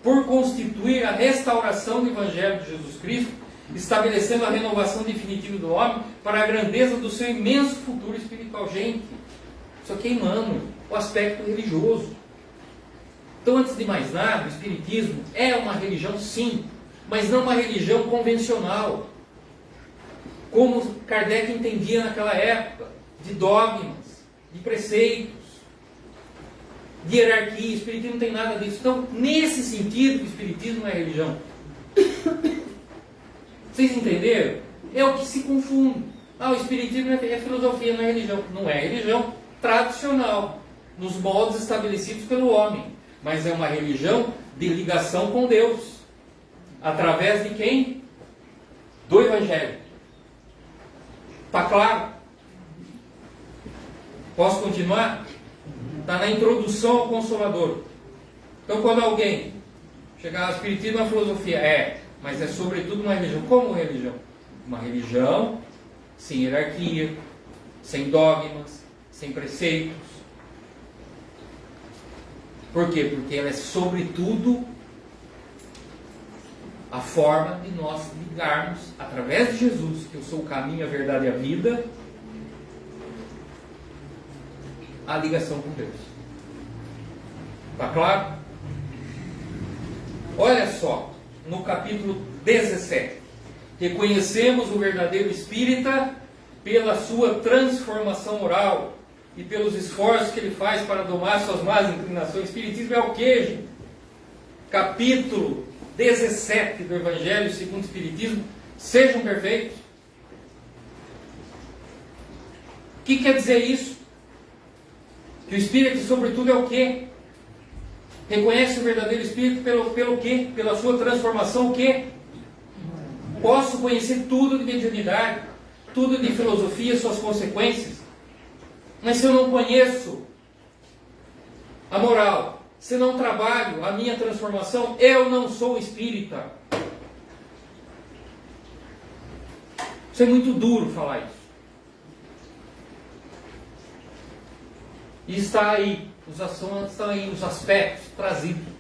por constituir a restauração do Evangelho de Jesus Cristo, estabelecendo a renovação definitiva do homem para a grandeza do seu imenso futuro espiritual. Gente, isso aqui é Emmanuel, o aspecto religioso. Então, antes de mais nada, o Espiritismo é uma religião, sim, mas não uma religião convencional, como Kardec entendia naquela época, de dogmas, de preceitos, de hierarquia. O Espiritismo não tem nada disso. Então, nesse sentido, o Espiritismo não é religião. Vocês entenderam? É o que se confunde. O Espiritismo é filosofia, não é religião. Não é religião tradicional, nos moldes estabelecidos pelo homem, mas é uma religião de ligação com Deus, através de quem? Do Evangelho. Está claro? Posso continuar? Está na introdução ao Consolador. Então, quando alguém chegar ao Espiritismo, a filosofia mas é sobretudo uma religião. Como religião? Uma religião sem hierarquia, sem dogmas, sem preceitos. Por quê? Porque ela é sobretudo a forma de nós ligarmos, através de Jesus, que eu sou o caminho, a verdade e a vida, a ligação com Deus. Está claro? Olha só, no capítulo 17. Reconhecemos o verdadeiro espírita pela sua transformação moral e pelos esforços que ele faz para domar suas más inclinações. Espiritismo é o quê, gente? Capítulo 17 do Evangelho segundo o Espiritismo. Sejam perfeitos. O que quer dizer isso? Que o Espírito, sobretudo, é o quê? Reconhece o verdadeiro Espírito pelo quê? Pela sua transformação, o quê? Posso conhecer tudo de mediunidade, tudo de filosofia, suas consequências. Mas se eu não conheço A moral: se não trabalho a minha transformação, eu não sou espírita. Isso é muito duro falar isso. E está aí os aspectos trazidos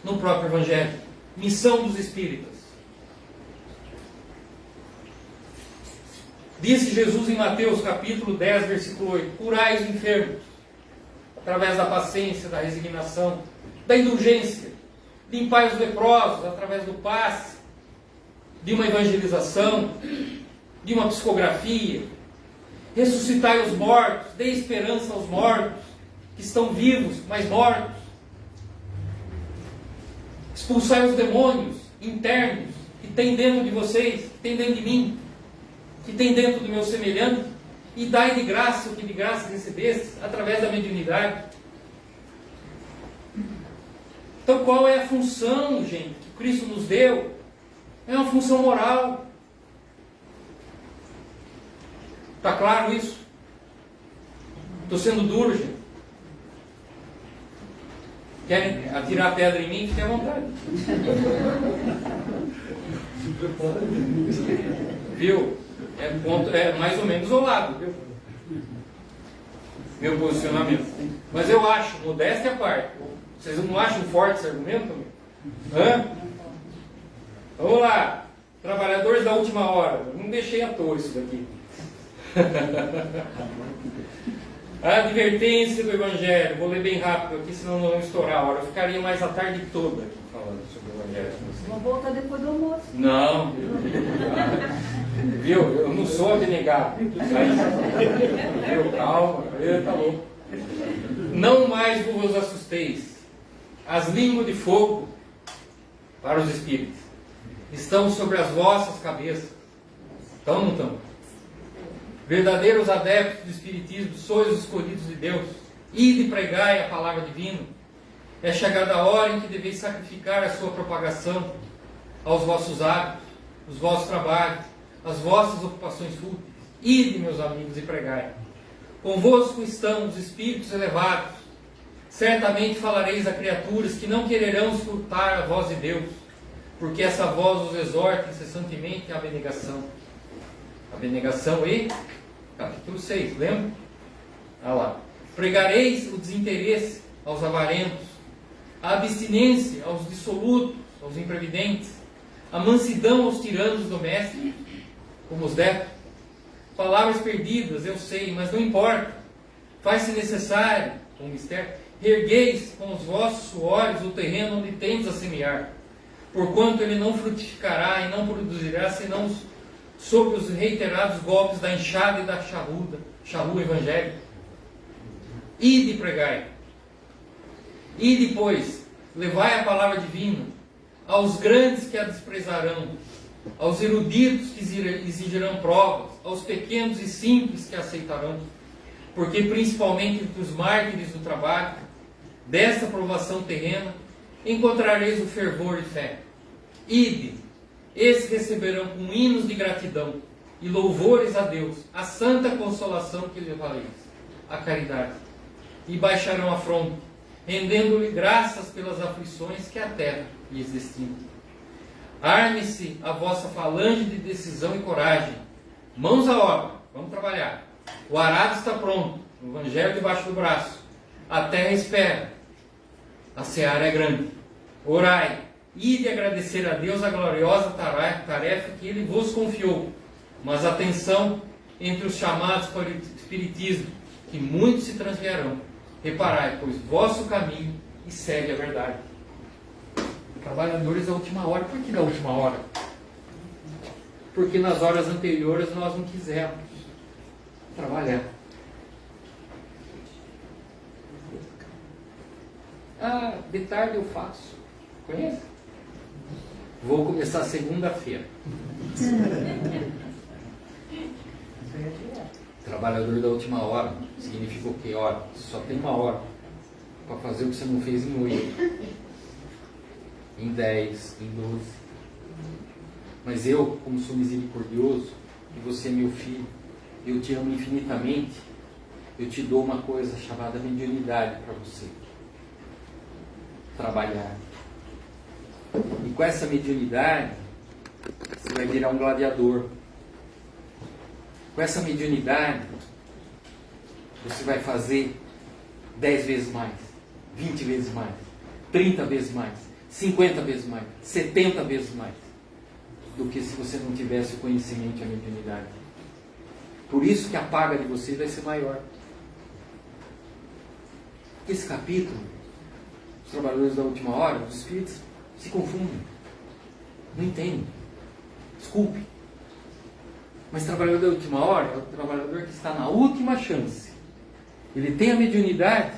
no próprio Evangelho. Missão dos Espíritas. Disse Jesus em Mateus capítulo 10, versículo 8: curai os enfermos, através da paciência, da resignação, da indulgência. Limpai os leprosos, através do passe, de uma evangelização, de uma psicografia. Ressuscitai os mortos, dê esperança aos mortos, que estão vivos, mas mortos. Expulsai os demônios internos, que tem dentro de vocês, que tem dentro de mim, que tem dentro do meu semelhante, e dai de graça o que de graça recebestes, através da mediunidade. Então qual é a função, gente, que Cristo nos deu? É uma função moral. Está claro isso? Estou sendo duro, gente. Querem atirar a pedra em mim? Fiquem à vontade. Viu? É mais ou menos ao lado, viu? Meu posicionamento. Mas eu acho, modéstia à parte, vocês não acham forte esse argumento? Hã? Vamos lá. Trabalhadores da última hora. Não deixei à toa isso daqui. A advertência do Evangelho. Vou ler bem rápido aqui, senão não vamos estourar a hora. Eu ficaria mais a tarde toda aqui falando sobre o Evangelho. Vou voltar depois do almoço. Não. Viu? Eu não sou abnegado. Viu? Calma. Tá louco. Não mais vos assusteis. As línguas de fogo para os espíritos estão sobre as vossas cabeças. Estão ou não estão? Verdadeiros adeptos do Espiritismo, sois os escolhidos de Deus. Ide pregai a palavra divina. É chegada a hora em que deveis sacrificar a sua propagação aos vossos hábitos, os vossos trabalhos, as vossas ocupações fúteis. Ide, meus amigos, e pregai. Convosco estão os espíritos elevados. Certamente falareis a criaturas que não quererão escutar a voz de Deus, porque essa voz os exorta incessantemente à abnegação. Abnegação e capítulo 6, lembra? Olha lá. Pregareis o desinteresse aos avarentos, a abstinência aos dissolutos, aos imprevidentes, a mansidão aos tiranos domésticos, como os débitos. Palavras perdidas, eu sei, mas não importa. Faz-se necessário, com o mistério, reergueis com os vossos suores o terreno onde tendes a semear, porquanto ele não frutificará e não produzirá senão sobre os reiterados golpes da enxada e da charrua evangélica. Ide pregai. E depois, levai a palavra divina aos grandes que a desprezarão, aos eruditos que exigirão provas, aos pequenos e simples que a aceitarão, porque principalmente entre os mártires do trabalho, desta provação terrena, encontrareis o fervor e fé. Ide, esses receberão com hinos de gratidão e louvores a Deus, a santa consolação que levareis, a caridade, e baixarão a fronte, rendendo-lhe graças pelas aflições que a terra lhes destina. Arme-se a vossa falange de decisão e coragem. Mãos à obra, vamos trabalhar. O arado está pronto, o evangelho debaixo do braço. A terra espera. A seara é grande. Orai, ide agradecer a Deus a gloriosa tarefa que Ele vos confiou. Mas atenção entre os chamados para o Espiritismo, que muitos se transviarão. Reparai, pois, vosso caminho e segue a verdade. Trabalhadores da última hora. Por que da última hora? Porque nas horas anteriores nós não quisemos trabalhar. Ah, de tarde eu faço. Conhece? Vou começar segunda-feira. Trabalhador da última hora significa o quê? Hora, só tem uma hora para fazer o que você não fez em 8, em 10, em 12. Mas eu, como sou misericordioso, e você é meu filho, eu te amo infinitamente, eu te dou uma coisa chamada mediunidade para você. trabalhar. E com essa mediunidade, você vai virar um gladiador. Com essa mediunidade, você vai fazer 10 vezes mais, 20 vezes mais, 30 vezes mais, 50 vezes mais, 70 vezes mais do que se você não tivesse o conhecimento e a mediunidade. Por isso que a paga de vocês vai ser maior. Esse capítulo, os trabalhadores da última hora, os espíritos se confundem, não entendem. Desculpe. Mas o trabalhador da última hora é o trabalhador que está na última chance. Ele tem a mediunidade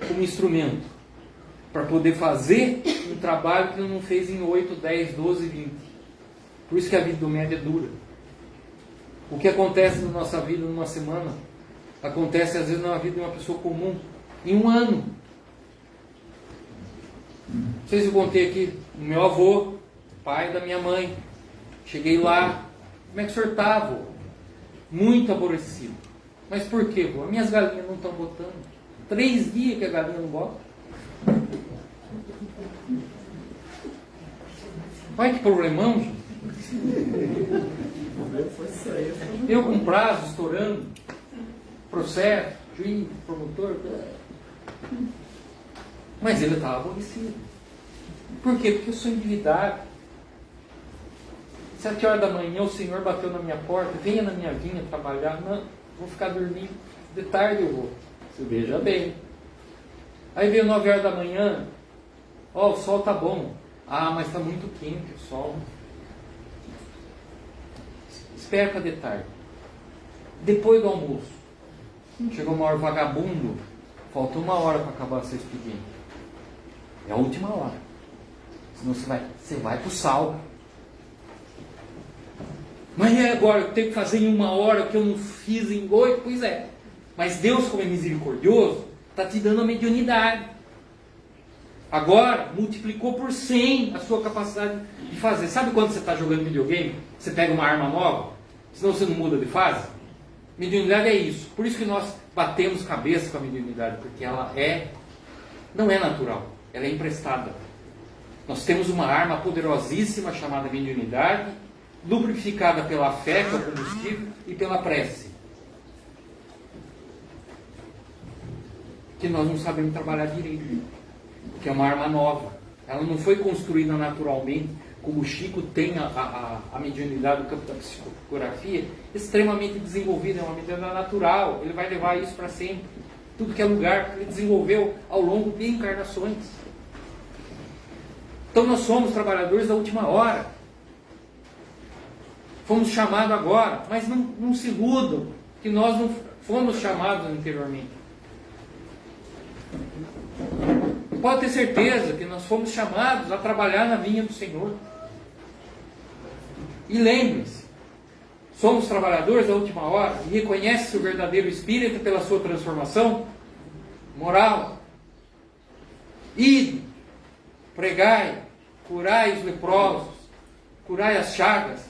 como instrumento para poder fazer um trabalho que ele não fez em 8, 10, 12, 20. Por isso que a vida do médium é dura. O que acontece na nossa vida numa semana, acontece às vezes na vida de uma pessoa comum, em um ano. Não sei se eu contei aqui, o meu avô, pai da minha mãe. Cheguei lá, como é que o senhor está, vô? Muito aborrecido. Mas por quê, vô? As minhas galinhas não estão botando. 3 dias que a galinha não bota. Olha que problemão, gente. Eu com prazo estourando, processo, juiz, promotor. Mas ele estava aborrecido. Por quê? Porque eu sou endividado. 7 horas da manhã o senhor bateu na minha porta, venha na minha vinha trabalhar. Não, vou ficar dormindo. De tarde eu vou. Você veja bem. Aí veio 9 horas da manhã, ó, o sol tá bom. Ah, mas está muito quente o sol. Espera para de tarde. Depois do almoço. Chegou uma hora, vagabundo. Falta 1 hora para acabar seu expediente. É a última hora. Senão você vai para o sal. Mas e agora? Eu tenho que fazer em 1 hora que eu não fiz em 8? Pois é. Mas Deus, como é misericordioso, está te dando a mediunidade. Agora, multiplicou por 100 a sua capacidade de fazer. Sabe quando você está jogando videogame? Você pega uma arma nova? Senão você não muda de fase? Mediunidade é isso. Por isso que nós batemos cabeça com a mediunidade. Porque ela não é natural. Ela é emprestada. Nós temos uma arma poderosíssima chamada mediunidade, lubrificada pela fé, que é o combustível, e pela prece. Que nós não sabemos trabalhar direito. Que é uma arma nova. Ela não foi construída naturalmente, como o Chico tem a mediunidade do campo da psicografia, extremamente desenvolvida, é uma mediunidade natural. Ele vai levar isso para sempre. Tudo que é lugar que ele desenvolveu ao longo de encarnações. Então nós somos trabalhadores da última hora. Fomos chamados agora, mas não se iludam que nós não fomos chamados anteriormente. Pode ter certeza que nós fomos chamados a trabalhar na vinha do Senhor. E lembre-se, somos trabalhadores da última hora e reconhece-se o verdadeiro espírito pela sua transformação moral. Ide, pregai, curai os leprosos, curai as chagas,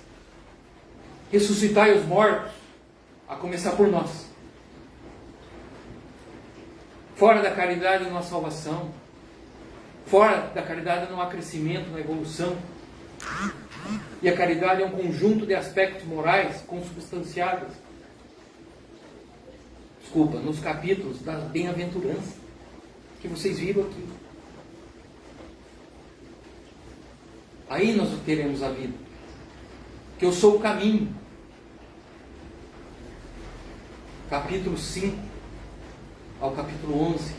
ressuscitai os mortos, a começar por nós. Fora da caridade não há salvação. Fora da caridade não há crescimento, não há evolução. E a caridade é um conjunto de aspectos morais consubstanciados. Desculpa, nos capítulos da bem-aventurança que vocês viram aqui. Aí nós teremos a vida. Que eu sou o caminho. Capítulo 5 ao capítulo 11.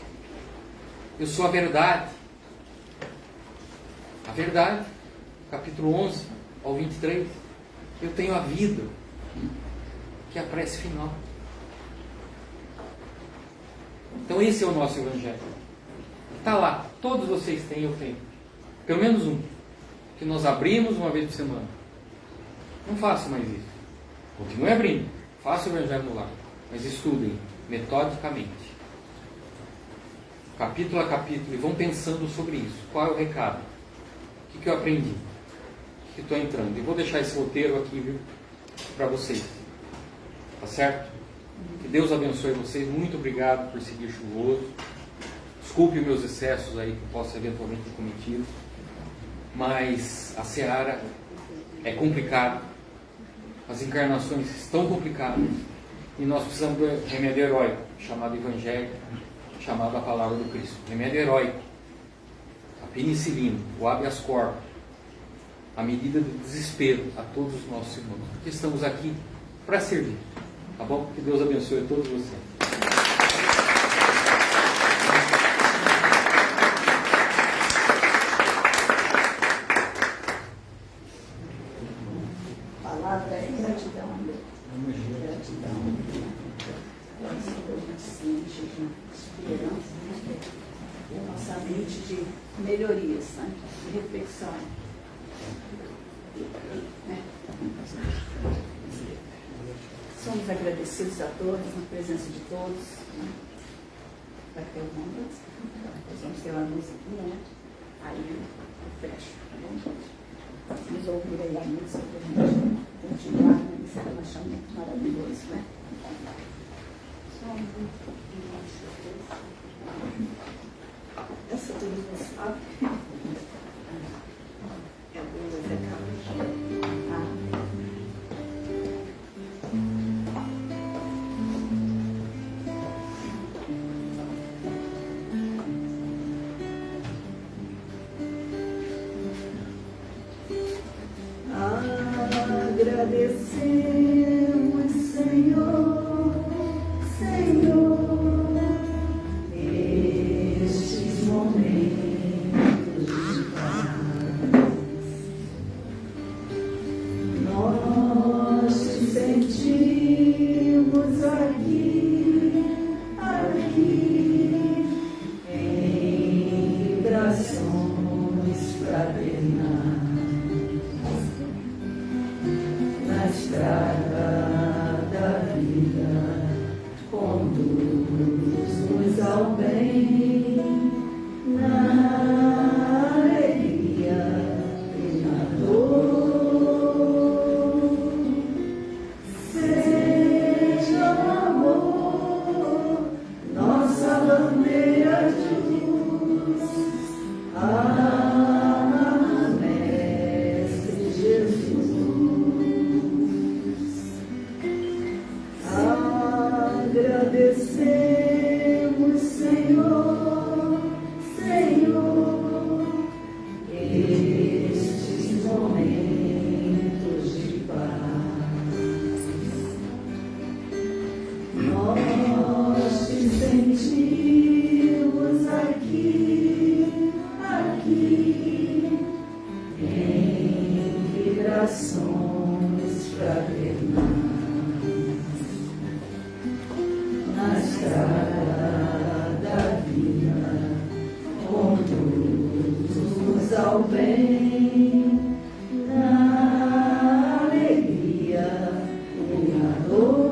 Eu sou a verdade. A verdade. Capítulo 11 ao 23. Eu tenho a vida, que é a prece final. Então esse é o nosso Evangelho. Está lá. Todos vocês têm, eu tenho. Pelo menos um. Que nós abrimos uma vez por semana. Não façam mais isso. Continue abrindo. Faça o Evangelho no lar. Mas estudem metodicamente. Capítulo a capítulo. E vão pensando sobre isso. Qual é o recado? O que eu aprendi? O que estou entrando? E vou deixar esse roteiro aqui, viu? Para vocês. Tá certo? Que Deus abençoe vocês. Muito obrigado por seguir chuvoso. Desculpa Desculpe meus excessos aí que eu possa eventualmente ter cometido, mas a seara é complicada, as encarnações estão complicadas e nós precisamos do remédio heróico, chamado Evangelho, chamado a Palavra do Cristo. Remédio heróico, a penicilina, o habeas corpus, a medida do desespero a todos os nossos irmãos, porque estamos aqui para servir, tá bom? Que Deus abençoe a todos vocês. Palavra é gratidão, André. Gratidão. Quando a gente sente esperança, né? A nossa mente de melhorias, né? De reflexão. Né? Somos agradecidos a todos, na presença de todos. Né? Vai ter uma música. Nós vamos ter uma musiquinha, né? Aí eu fecho, tá bom? Vamos ouvir aí a música para a gente continuar, né? Isso é um achamento maravilhoso, né? Só um pouquinho. Essa tudo você sabe? É boa, Zé Carlos. Agradecemos, Senhor, Senhor, estes momentos de paz. Nós te sentimos aqui, aqui, em vibrações fraternais. Na estrada da vida, conduz-nos ao bem, na alegria e na dor. Seja o amor nossa bandeira de luz. Mestre Jesus. Agradecemos, Senhor, Senhor, estes momentos de paz. Nós te sentimos aqui, aqui, em vibrações fraternais. Na estrada da vida, conduz-nos ao bem, na alegria e na dor.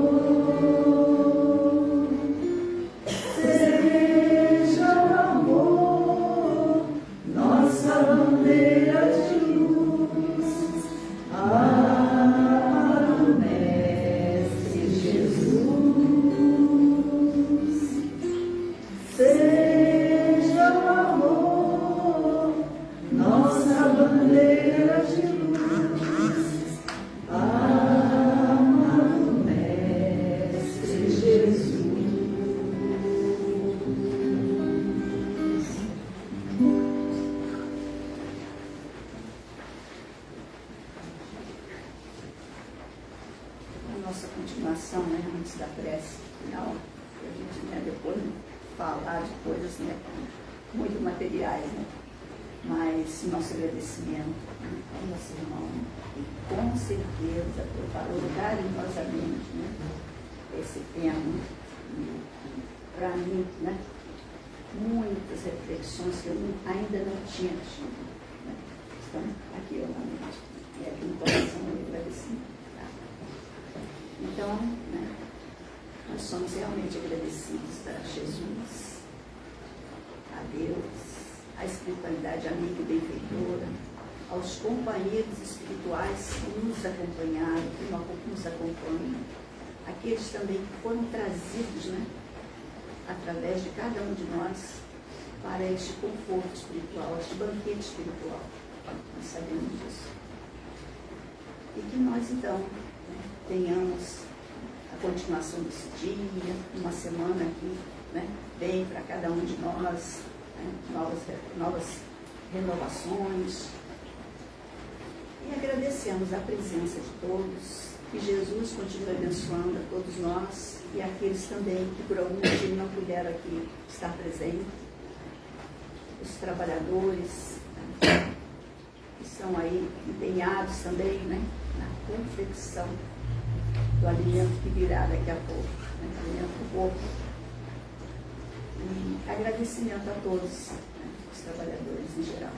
Seja o amor nossa bandeira de luz. Amado Mestre Jesus. Seja o amor nossa bandeira de luz. Amado Mestre Jesus. A nossa continuação, né, antes da prece final, a gente, né, depois falar de coisas, né, muito materiais, né, mas nosso agradecimento, né, ao nosso irmão, que com certeza preparou carinhosamente, né, esse tema, para mim, né, muitas reflexões que eu ainda não tinha tido, né, estão aqui realmente, e aqui no coração eu agradecimento. Então, né, nós somos realmente agradecidos a Jesus, a Deus, à espiritualidade amiga e benfeitora, aos companheiros espirituais que nos acompanharam, que nos acompanham, aqueles também que foram trazidos, né, através de cada um de nós, para este conforto espiritual, este banquete espiritual. Nós sabemos disso. E que nós, então, né, tenhamos a continuação desse dia, uma semana aqui, né, bem para cada um de nós, né, novas renovações. E agradecemos a presença de todos, que Jesus continue abençoando a todos nós e aqueles também que por algum motivo não puderam aqui estar presentes, os trabalhadores, né, que são aí empenhados também, né, na confecção do alimento que virá daqui a pouco, né, alimento do corpo. E agradecimento a todos, né, os trabalhadores em geral.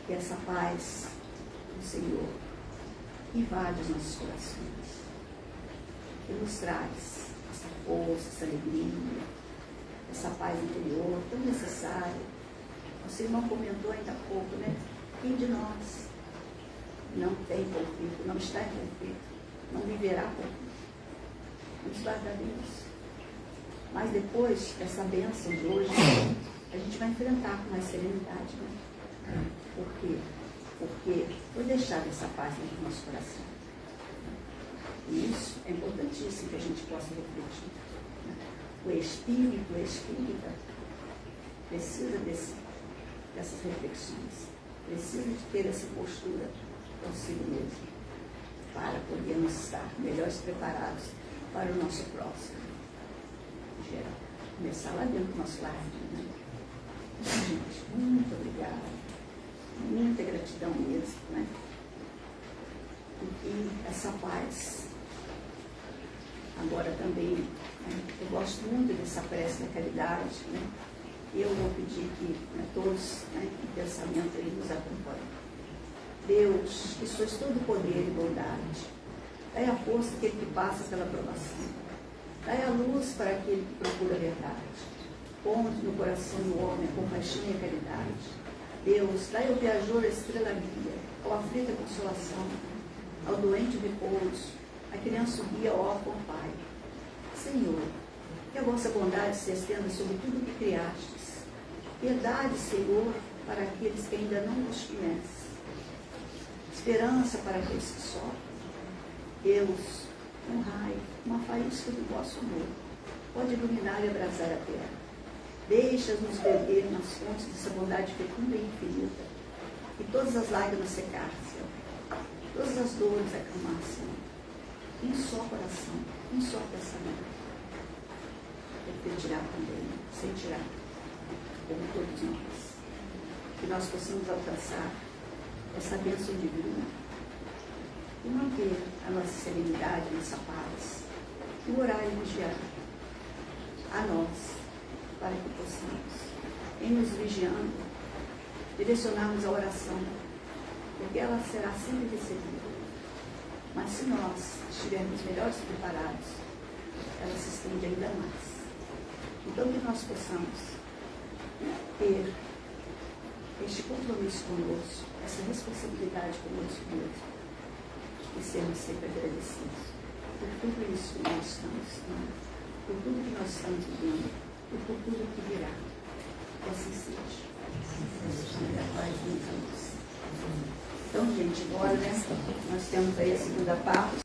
Que essa paz do Senhor invade os nossos corações, que nos traz essa força, essa alegria, essa paz interior tão necessária. Nosso irmão comentou ainda há pouco, né? Quem de nós não tem conflito, não está em conflito, não viverá conflito? Vamos guardar Deus. Mas depois dessa bênção de hoje, a gente vai enfrentar com mais serenidade, né? Por quê? Porque foi deixada essa paz dentro do nosso coração. E isso é importantíssimo que a gente possa refletir. O espírito espírita precisa dessas reflexões, precisa de ter essa postura consigo mesmo, para podermos estar melhores preparados para o nosso próximo. Em geral, começar lá dentro do nosso lar. Né? Gente, muito obrigada. Muita gratidão mesmo, né? E que essa paz, agora também, né? Eu gosto muito dessa prece da caridade, né? Eu vou pedir que, né, todos, né, em pensamento aí nos acompanhem. Deus, que sois todo poder e bondade, dai a força àquele que passa pela provação, dai a luz para aquele que procura a verdade, ponde no coração do homem a compaixão e a caridade. Deus, dai ao viajor a estrela guia, ao aflito a consolação, ao doente o repouso, à criança o guia, ao órfão o pai. Senhor, que a vossa bondade se estenda sobre tudo o que criastes. Piedade, Senhor, para aqueles que ainda não vos conhecem. Esperança para aqueles que sofrem. Deus, um raio, uma faísca do vosso amor, pode iluminar e abrasar a terra. Deixa-nos beber nas fontes dessa bondade fecunda e infinita, e todas as lágrimas secar-se, todas as dores acalmar-se, um só coração, um só pensamento. Refletirá também, sentirá, como todos nós, que nós possamos alcançar essa bênção divina e manter a nossa serenidade, nossa paz, e orar e vigiar a nós, para que possamos, em nos vigiando, direcionarmos a oração, porque ela será sempre recebida. Mas se nós estivermos melhores preparados, ela se estende ainda mais. Então que nós possamos ter este compromisso conosco, essa responsabilidade conosco mesmo, e sermos sempre agradecidos por tudo isso que nós estamos estudando, por tudo que nós estamos vivendo, e por tudo que virá. Que assim seja. Então, gente, agora, né, nós temos aí a segunda parte.